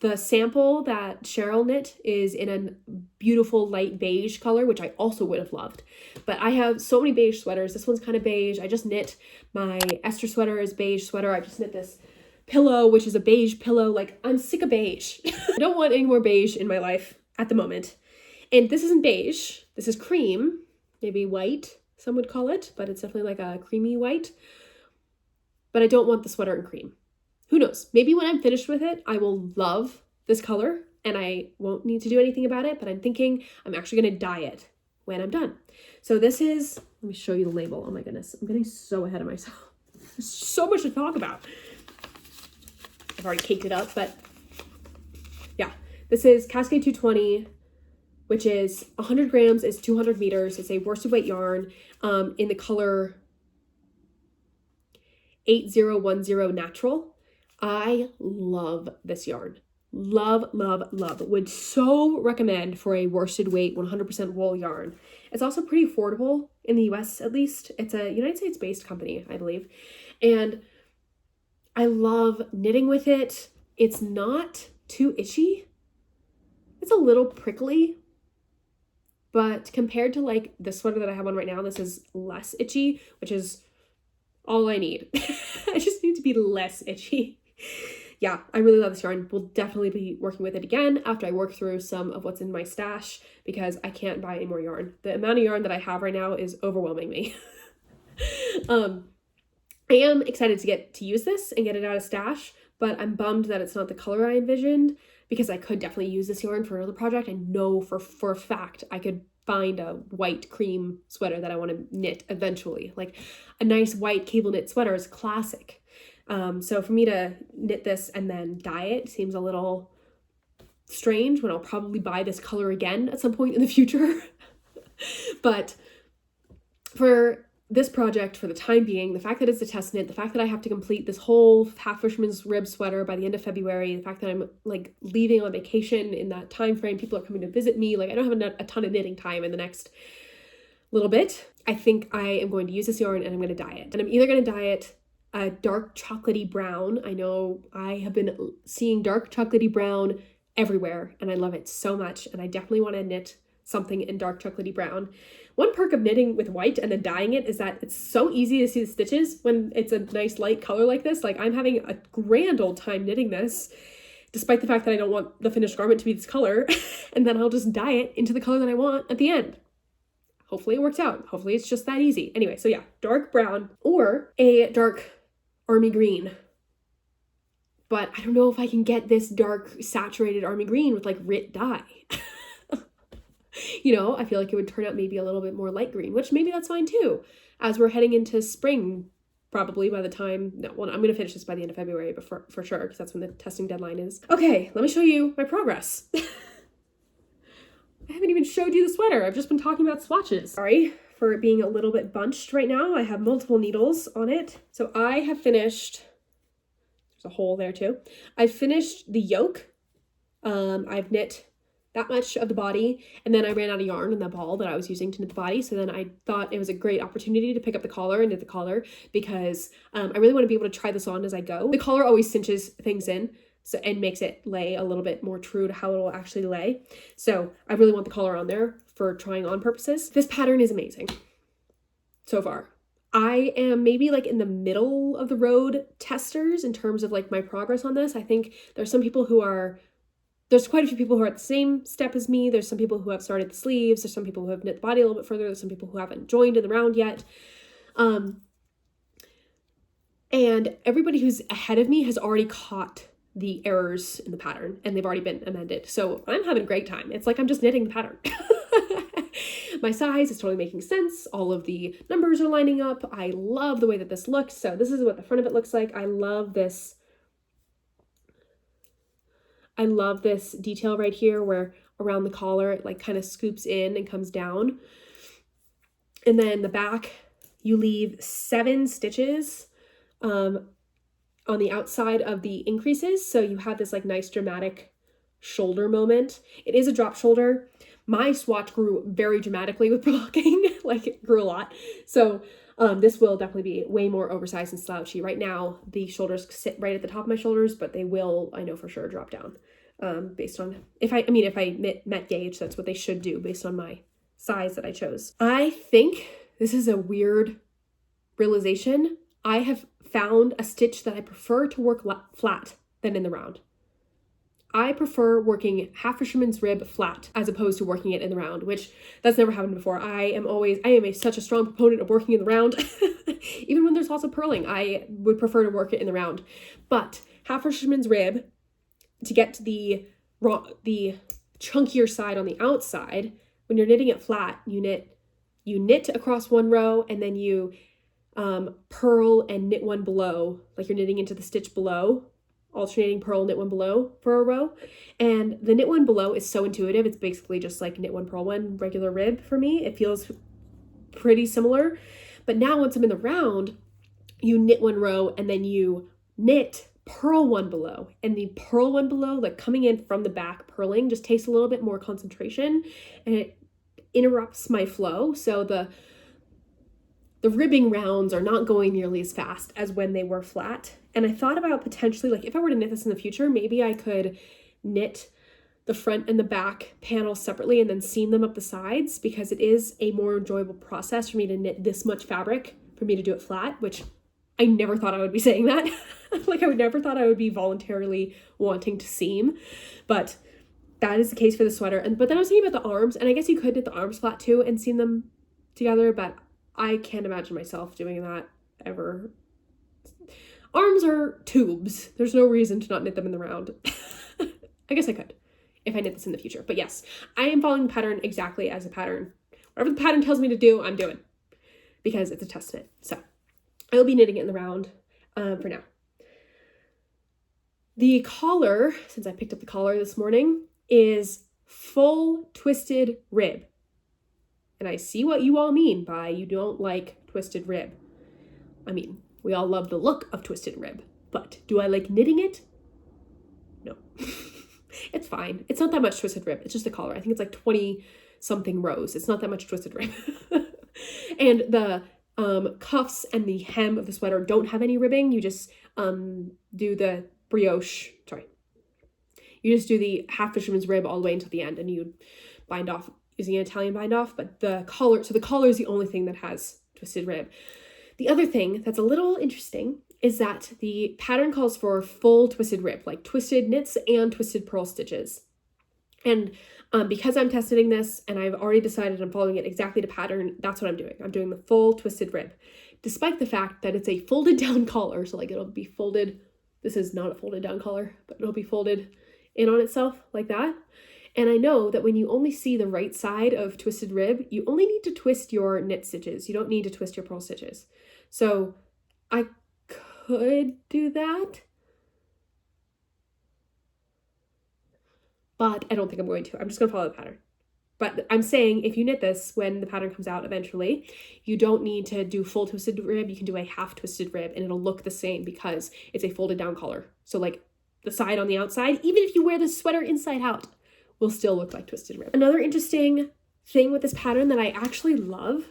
The sample that Cheryl knit is in a beautiful light beige color, which I also would have loved. But I have so many beige sweaters. This one's kind of beige. I just knit my Esther sweater as beige sweater. I just knit this pillow, which is a beige pillow. Like, I'm sick of beige. I don't want any more beige in my life at the moment. And this isn't beige. This is cream, maybe white, some would call it, but it's definitely like a creamy white. But I don't want the sweater in cream. Who knows? Maybe when I'm finished with it, I will love this color and I won't need to do anything about it, but I'm thinking I'm actually going to dye it when I'm done. So this is, let me show you the label. Oh my goodness. I'm getting so ahead of myself. There's so much to talk about. I've already caked it up, but yeah, this is Cascade 220, which is 100 grams is 200 meters. It's a worsted weight yarn in the color 8010 natural. I love this yarn. Love, love, love. Would so recommend for a worsted weight 100% wool yarn. It's also pretty affordable in the US, at least. It's a United States based company, I believe. And I love knitting with it. It's not too itchy. It's a little prickly, but compared to like the sweater that I have on right now, this is less itchy, which is all I need. I just need to be less itchy. Yeah, I really love this yarn. We'll definitely be working with it again after I work through some of what's in my stash because I can't buy any more yarn. The amount of yarn that I have right now is overwhelming me. I am excited to get to use this and get it out of stash, but I'm bummed that it's not the color I envisioned because I could definitely use this yarn for another project. I know for a fact I could find a white cream sweater that I want to knit eventually. Like a nice white cable knit sweater is classic. So for me to knit this and then dye it seems a little strange when I'll probably buy this color again at some point in the future. But for this project, for the time being, the fact that it's a test knit, the fact that I have to complete this whole half fisherman's rib sweater by the end of February, the fact that I'm like leaving on vacation in that time frame, people are coming to visit me, like I don't have a ton of knitting time in the next little bit. I think I am going to use this yarn and I'm going to dye it. And I'm either going to dye it a dark chocolatey brown. I know I have been seeing dark chocolatey brown everywhere and I love it so much. And I definitely want to knit something in dark chocolatey brown. One perk of knitting with white and then dyeing it is that it's so easy to see the stitches when it's a nice light color like this. Like I'm having a grand old time knitting this, despite the fact that I don't want the finished garment to be this color. And then I'll just dye it into the color that I want at the end. Hopefully it works out. Hopefully it's just that easy. Anyway, so yeah, dark brown or a dark army green. But I don't know if I can get this dark saturated army green with like RIT dye. You know, I feel like it would turn out maybe a little bit more light green, which maybe that's fine too, as we're heading into spring, probably by the time, no, well, I'm going to finish this by the end of February, but for sure, because that's when the testing deadline is. Okay, let me show you my progress. I haven't even showed you the sweater. I've just been talking about swatches. Sorry for it being a little bit bunched right now. I have multiple needles on it. So I have finished, there's a hole there too. I've finished the yoke. I've knit that much of the body, and then I ran out of yarn in the ball that I was using to knit the body. So then I thought it was a great opportunity to pick up the collar and knit the collar because I really want to be able to try this on as I go. The collar always cinches things in. So, and makes it lay a little bit more true to how it will actually lay. So I really want the collar on there for trying on purposes. This pattern is amazing so far. I am maybe like in the middle of the road testers in terms of like my progress on this. I think there's some people who are, there's quite a few people who are at the same step as me. There's some people who have started the sleeves. There's some people who have knit the body a little bit further. There's some people who haven't joined in the round yet. And everybody who's ahead of me has already caught the errors in the pattern and they've already been amended. So I'm having a great time. It's like I'm just knitting the pattern. My size is totally making sense. All of the numbers are lining up. I love the way that this looks. So this is what the front of it looks like. I love this detail right here where around the collar it like kind of scoops in and comes down. And then the back, you leave 7 stitches on the outside of the increases. So you have this like nice dramatic shoulder moment. It is a drop shoulder. My swatch grew very dramatically with blocking, like it grew a lot. So this will definitely be way more oversized and slouchy. Right now, the shoulders sit right at the top of my shoulders, but they will, I know for sure, drop down based on, if I met gauge, that's what they should do based on my size that I chose. I think this is a weird realization. I have found a stitch that I prefer to work flat than in the round. I prefer working half fisherman's rib flat as opposed to working it in the round, which that's never happened before. I am such a strong proponent of working in the round. Even when there's lots of purling, I would prefer to work it in the round. But half fisherman's rib, to get to the chunkier side on the outside, when you're knitting it flat, you knit across one row and then you purl and knit one below, like you're knitting into the stitch below, alternating purl, knit one below for a row. And the knit one below is so intuitive. It's basically just like knit one, purl one, regular rib for me. It feels pretty similar. But now once I'm in the round, you knit one row and then you knit purl one below. And the purl one below, like coming in from the back purling, just takes a little bit more concentration and it interrupts my flow. So the ribbing rounds are not going nearly as fast as when they were flat. And I thought about potentially, like if I were to knit this in the future, maybe I could knit the front and the back panels separately and then seam them up the sides, because it is a more enjoyable process for me to knit this much fabric for me to do it flat, which I never thought I would be saying that. Like I would never thought I would be voluntarily wanting to seam, but that is the case for the sweater. But then I was thinking about the arms, and I guess you could knit the arms flat too and seam them together, but I can't imagine myself doing that ever. Arms are tubes. There's no reason to not knit them in the round. I guess I could if I knit this in the future. But yes, I am following the pattern exactly as a pattern. Whatever the pattern tells me to do, I'm doing, because it's a test knit. So I will be knitting it in the round for now. The collar, since I picked up the collar this morning, is full twisted rib. And I see what you all mean by you don't like twisted rib. I mean, we all love the look of twisted rib, but do I like knitting it? No. It's fine. It's not that much twisted rib. It's just the collar. I think it's like 20 something rows. It's not that much twisted rib. And the cuffs and the hem of the sweater don't have any ribbing. You just do the brioche, you just do the half fisherman's rib all the way until the end, and you bind off using an Italian bind off, but the collar is the only thing that has twisted rib. The other thing that's a little interesting is that the pattern calls for full twisted rib, like twisted knits and twisted purl stitches. And because I'm testing this and I've already decided I'm following it exactly to pattern, that's what I'm doing. I'm doing the full twisted rib, despite the fact that it's a folded down collar. So like it'll be folded. This is not a folded down collar, but it'll be folded in on itself like that. And I know that when you only see the right side of twisted rib, you only need to twist your knit stitches. You don't need to twist your purl stitches. So I could do that, but I don't think I'm going to. I'm just going to follow the pattern. But I'm saying if you knit this when the pattern comes out eventually, you don't need to do full twisted rib. You can do a half twisted rib and it'll look the same because it's a folded down collar. So like the side on the outside, even if you wear the sweater inside out, will still look like twisted rib. Another interesting thing with this pattern that I actually love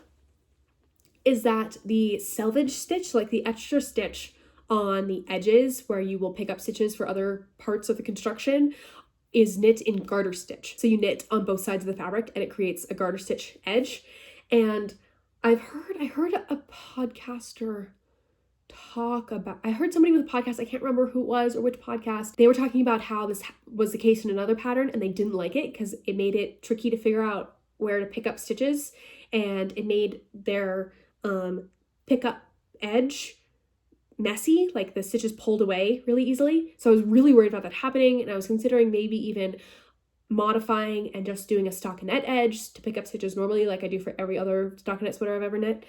is that the selvage stitch, like the extra stitch on the edges where you will pick up stitches for other parts of the construction, is knit in garter stitch. So you knit on both sides of the fabric and it creates a garter stitch edge. And I heard a podcaster I heard somebody with a podcast, I can't remember who it was or which podcast, they were talking about how this was the case in another pattern and they didn't like it because it made it tricky to figure out where to pick up stitches, and it made their pick up edge messy, like the stitches pulled away really easily. So I was really worried about that happening, and I was considering maybe even modifying and just doing a stockinette edge to pick up stitches normally like I do for every other stockinette sweater I've ever knit.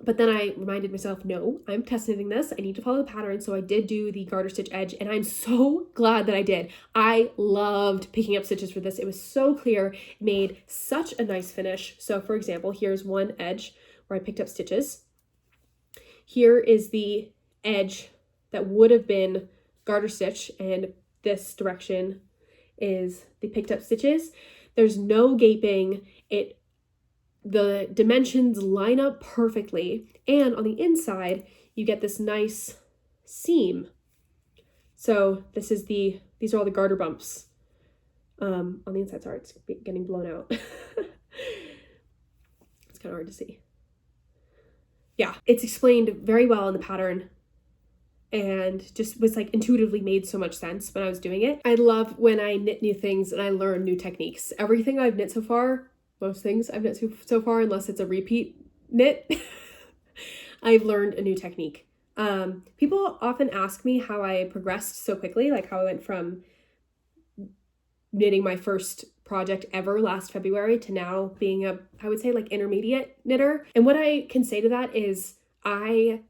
But then I reminded myself, no, I'm test knitting this. I need to follow the pattern. So I did do the garter stitch edge, and I'm so glad that I did. I loved picking up stitches for this. It was so clear. It made such a nice finish. So for example, here's one edge where I picked up stitches. Here is the edge that would have been garter stitch, and this direction is the picked up stitches. There's no gaping. The dimensions line up perfectly, and on the inside you get this nice seam. So these are all the garter bumps on the inside. Sorry, it's getting blown out. It's kind of hard to see. Yeah, it's explained very well in the pattern and just was like intuitively made so much sense when I was doing it. I love when I knit new things and I learn new techniques. Everything I've knit so far, most things I've knit so far, unless it's a repeat knit, I've learned a new technique. People often ask me how I progressed so quickly, like how I went from knitting my first project ever last February to now being I would say like intermediate knitter. And what I can say to that is I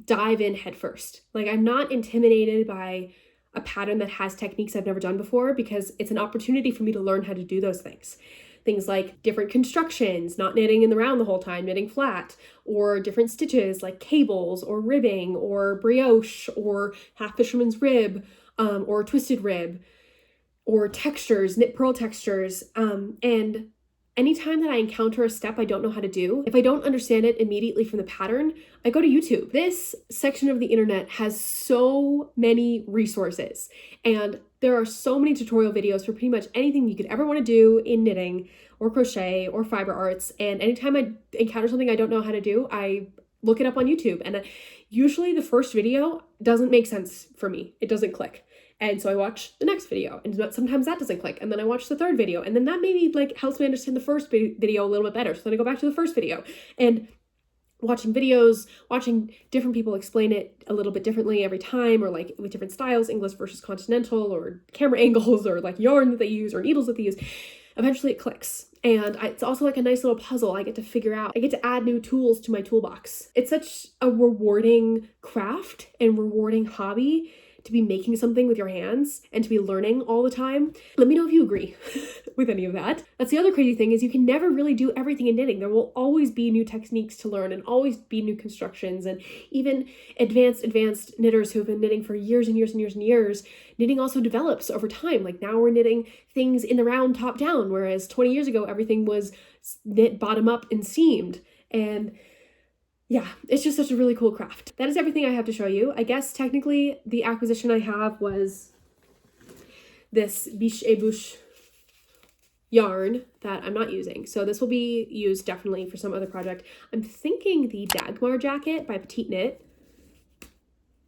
dive in head first. Like I'm not intimidated by a pattern that has techniques I've never done before, because it's an opportunity for me to learn how to do those things. Things like different constructions, not knitting in the round the whole time, knitting flat, or different stitches like cables or ribbing or brioche or half fisherman's rib or twisted rib, or textures, knit purl textures. And anytime that I encounter a step I don't know how to do, if I don't understand it immediately from the pattern, I go to YouTube. This section of the internet has so many resources, and there are so many tutorial videos for pretty much anything you could ever want to do in knitting or crochet or fiber arts. And anytime I encounter something I don't know how to do, I look it up on YouTube. And usually the first video doesn't make sense for me. It doesn't click. And so I watch the next video, and sometimes that doesn't click. And then I watch the third video, and then that maybe like helps me understand the first video a little bit better. So then I go back to the first video, and watching videos, watching different people explain it a little bit differently every time, or like with different styles, English versus continental, or camera angles, or like yarn that they use, or needles that they use. Eventually it clicks. And it's also like a nice little puzzle I get to figure out. I get to add new tools to my toolbox. It's such a rewarding craft and rewarding hobby to be making something with your hands and to be learning all the time. Let me know if you agree with any of that. That's the other crazy thing, is you can never really do everything in knitting. There will always be new techniques to learn and always be new constructions, and even advanced knitters who have been knitting for years and years and years and years. Knitting also develops over time. Like now we're knitting things in the round top down, whereas 20 years ago everything was knit bottom up and seamed. And yeah, it's just such a really cool craft. That is everything I have to show you. I guess technically the acquisition I have was this beige yarn that I'm not using. So this will be used definitely for some other project. I'm thinking the Dagmar jacket by Petite Knit.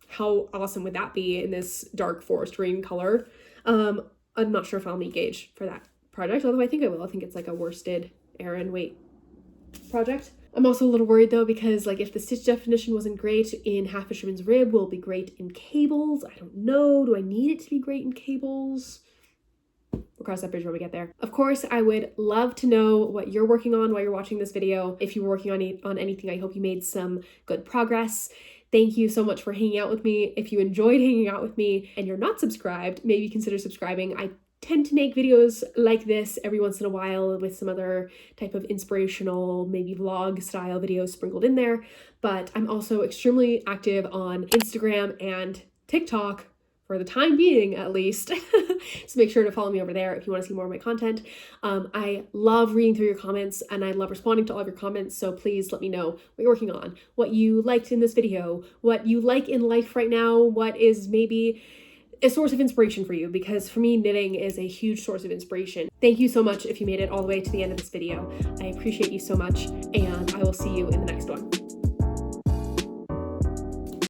How awesome would that be in this dark forest green color? I'm not sure if I'll need gauge for that project, although I think I will. I think it's like a worsted Aran weight project. I'm also a little worried though, because like if the stitch definition wasn't great in Half Fisherman's Rib, will it be great in cables? I don't know. Do I need it to be great in cables? We'll cross that bridge when we get there. Of course, I would love to know what you're working on while you're watching this video. If you were working on anything, I hope you made some good progress. Thank you so much for hanging out with me. If you enjoyed hanging out with me and you're not subscribed, maybe consider subscribing. I tend to make videos like this every once in a while with some other type of inspirational, maybe vlog style videos sprinkled in there. But I'm also extremely active on Instagram and TikTok, for the time being at least. So make sure to follow me over there if you want to see more of my content. I love reading through your comments and I love responding to all of your comments. So please let me know what you're working on, what you liked in this video, what you like in life right now, what is maybe a source of inspiration for you, because for me, knitting is a huge source of inspiration. Thank you so much if you made it all the way to the end of this video. I appreciate you so much, and I will see you in the next one.